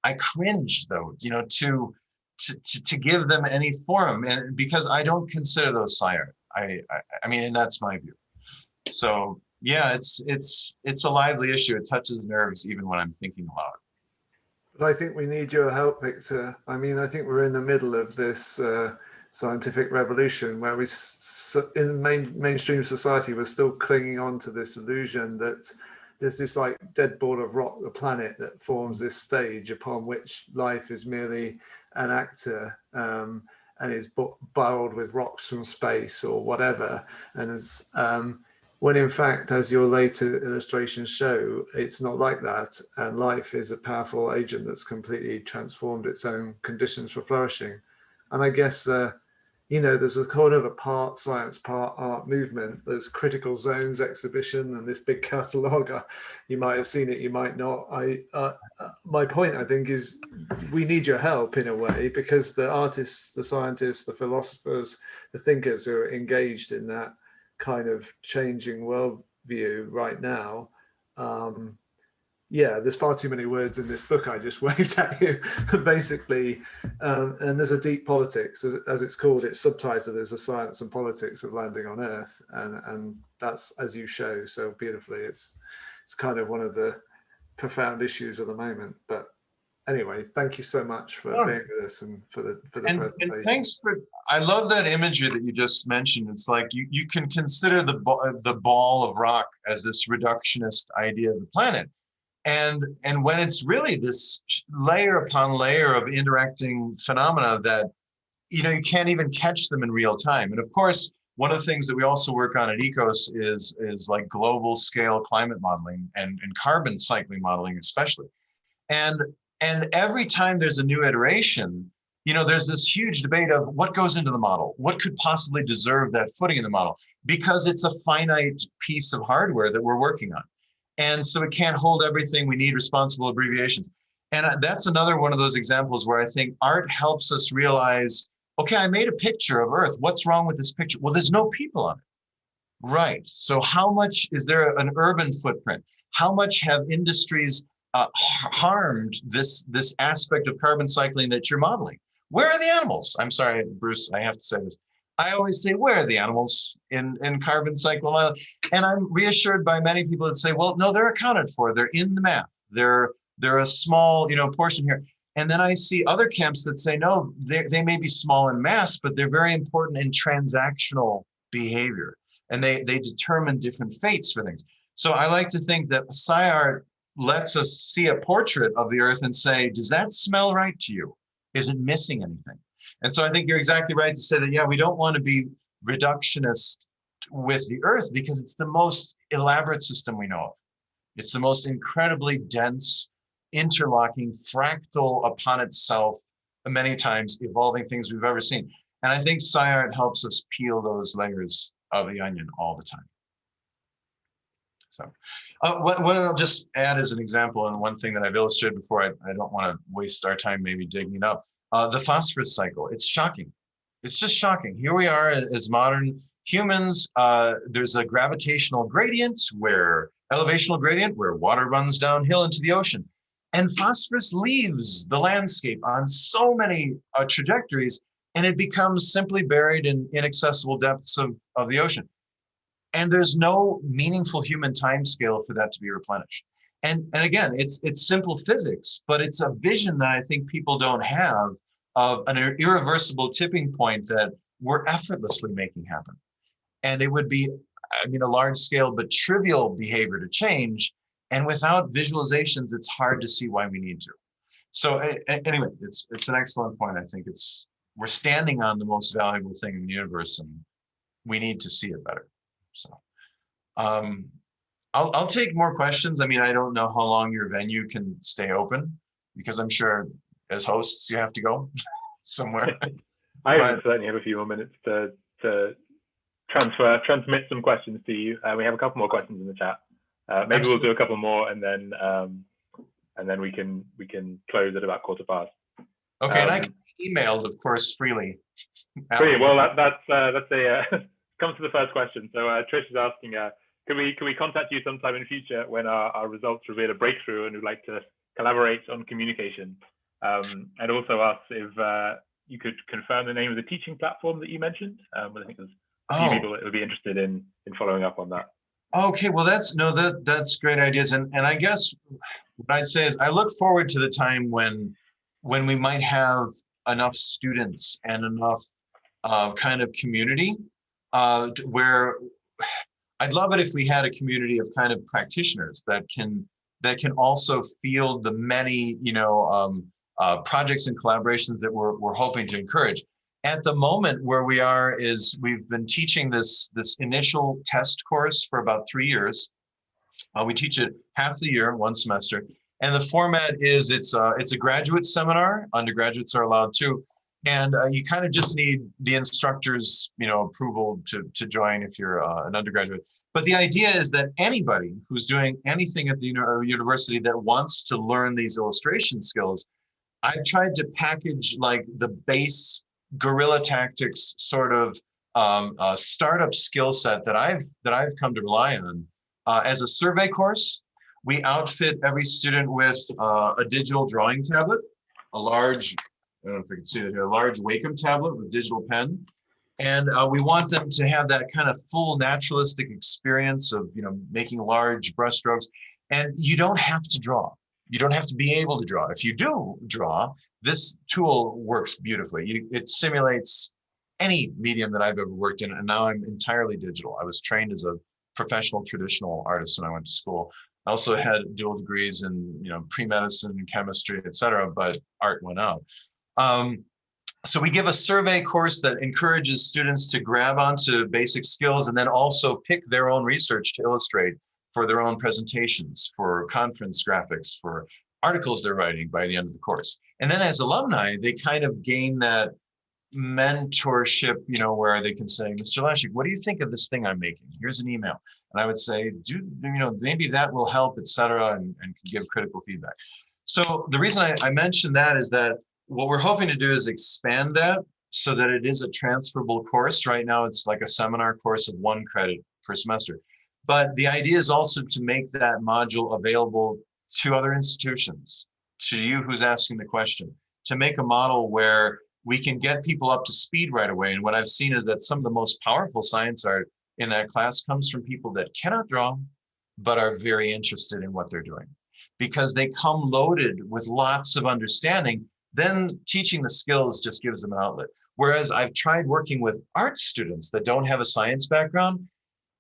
I cringed, though, you know, to give them any forum, and because I don't consider those sci-art. I mean, and that's my view. So yeah, it's a lively issue. It touches nerves even when I'm thinking aloud. But I think we need your help, Victor. I mean, I think we're in the middle of this scientific revolution where in mainstream society, we're still clinging on to this illusion that there's this like dead ball of rock, the planet, that forms this stage upon which life is merely an actor, and is borrowed with rocks from space or whatever. And as when in fact, as your later illustrations show, it's not like that. And life is a powerful agent that's completely transformed its own conditions for flourishing. And I guess, you know, there's a kind of a part science, part art movement. There's Critical Zones exhibition and this big catalogue. You might have seen it, you might not. My point, I think, is we need your help in a way, because the artists, the scientists, the philosophers, the thinkers who are engaged in that kind of changing worldview right now, yeah, there's far too many words in this book I just waved at you, basically. And there's a deep politics, as it's called. It's subtitled as The Science and Politics of Landing on Earth. And that's, as you show so beautifully, it's kind of one of the profound issues of the moment. But anyway, thank you so much for being with us and for the presentation. And thanks for, I love that imagery that you just mentioned. It's like you can consider the ball of rock as this reductionist idea of the planet. And when it's really this layer upon layer of interacting phenomena that, you know, you can't even catch them in real time. And of course, one of the things that we also work on at ECOS is like global scale climate modeling and carbon cycling modeling especially. And every time there's a new iteration, you know, there's this huge debate of what goes into the model, what could possibly deserve that footing in the model, because it's a finite piece of hardware that we're working on. And so it can't hold everything. We need responsible abbreviations. And that's another one of those examples where I think art helps us realize, okay, I made a picture of Earth. What's wrong with this picture? Well, there's no people on it. Right. So how much is there an urban footprint? How much have industries harmed this aspect of carbon cycling that you're modeling? Where are the animals? I'm sorry, Bruce, I have to say this. I always say, where are the animals in carbon cycle? And I'm reassured by many people that say, well, no, they're accounted for. They're in the math. They're a small, you know, portion here. And then I see other camps that say, no, they may be small in mass, but they're very important in transactional behavior. And they determine different fates for things. So I like to think that sci-art lets us see a portrait of the Earth and say, does that smell right to you? Is it missing anything? And so I think you're exactly right to say that, yeah, we don't want to be reductionist with the Earth because it's the most elaborate system we know of. It's the most incredibly dense, interlocking, fractal upon itself, many times evolving things we've ever seen. And I think sci-art helps us peel those layers of the onion all the time. So what I'll just add as an example, and one thing that I've illustrated before, I don't want to waste our time maybe digging it up, the phosphorus cycle. It's shocking. It's just shocking. Here we are as modern humans. There's a gravitational gradient elevational gradient where water runs downhill into the ocean. And phosphorus leaves the landscape on so many trajectories, and it becomes simply buried in inaccessible depths of the ocean. And there's no meaningful human timescale for that to be replenished. And again, it's simple physics, but it's a vision that I think people don't have of an irreversible tipping point that we're effortlessly making happen. And it would be, I mean, a large scale but trivial behavior to change. And without visualizations, it's hard to see why we need to. So anyway, it's an excellent point. I think we're standing on the most valuable thing in the universe, and we need to see it better. So I'll take more questions. I mean, I don't know how long your venue can stay open, because I'm sure as hosts you have to go somewhere. I certainly have a few more minutes to transmit some questions to you. We have a couple more questions in the chat. Maybe Absolutely. We'll do a couple more, and then we can close at about 15:15. Okay, and I can be emailed, of course, freely. Freely. Well, that's comes to the first question. So Trish is asking, can we contact you sometime in the future when our results reveal a breakthrough and we'd like to collaborate on communication? And also ask if you could confirm the name of the teaching platform that you mentioned. I think there's a few people that would be interested in following up on that. Okay, well that's great ideas. And I guess what I'd say is I look forward to the time when we might have enough students and enough kind of community where I'd love it if we had a community of kind of practitioners that can also field the many, projects and collaborations that we're hoping to encourage. At the moment, where we are is we've been teaching this initial test course for about 3 years. We teach it half the year, 1 semester, and the format is it's a graduate seminar. Undergraduates are allowed too, and you kind of just need the instructor's approval to join if you're an undergraduate. But the idea is that anybody who's doing anything at the university that wants to learn these illustration skills, I've tried to package like the base guerrilla tactics sort of startup skill set that I've come to rely on as a survey course. We outfit every student with a digital drawing tablet, a large, I don't know if you can see it here, a large Wacom tablet with digital pen. And we want them to have that kind of full naturalistic experience of making large brushstrokes. And you don't have to draw. You don't have to be able to draw. If you do draw, this tool works beautifully. It simulates any medium that I've ever worked in, and now I'm entirely digital. I was trained as a professional traditional artist when I went to school. I also had dual degrees in pre-medicine and chemistry, et cetera, but art went out. So we give a survey course that encourages students to grab onto basic skills and then also pick their own research to illustrate for their own presentations, for conference graphics, for articles they're writing by the end of the course. And then as alumni, they kind of gain that mentorship, where they can say, Mr. Leshyk, what do you think of this thing I'm making? Here's an email. And I would say, maybe that will help, et cetera, and can give critical feedback. So the reason I mentioned that is that what we're hoping to do is expand that so that it is a transferable course. Right now, it's like a seminar course of 1 credit per semester. But the idea is also to make that module available to other institutions, to you who's asking the question, to make a model where we can get people up to speed right away. And what I've seen is that some of the most powerful science art in that class comes from people that cannot draw, but are very interested in what they're doing, because they come loaded with lots of understanding. Then teaching the skills just gives them an outlet. Whereas I've tried working with art students that don't have a science background,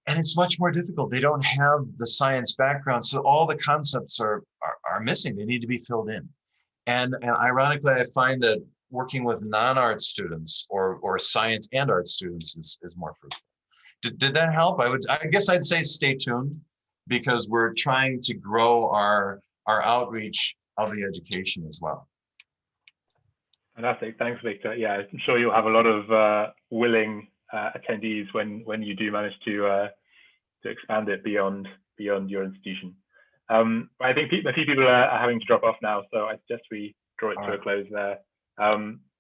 and it's much more difficult. They don't have the science background, so all the concepts are missing. They need to be filled in. And ironically, I find that working with non-art students or science and art students is more fruitful. Did that help? I guess I'd say stay tuned, because we're trying to grow our outreach of the education as well. Fantastic. Thanks, Victor. Yeah, I'm sure you'll have a lot of willing attendees when you do manage to expand it beyond your institution. I think a few people are having to drop off now, so I suggest we draw it to a close there.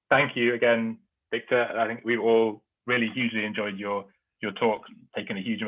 Thank you again, Victor. I think we've all really hugely enjoyed your talk, taken a huge amount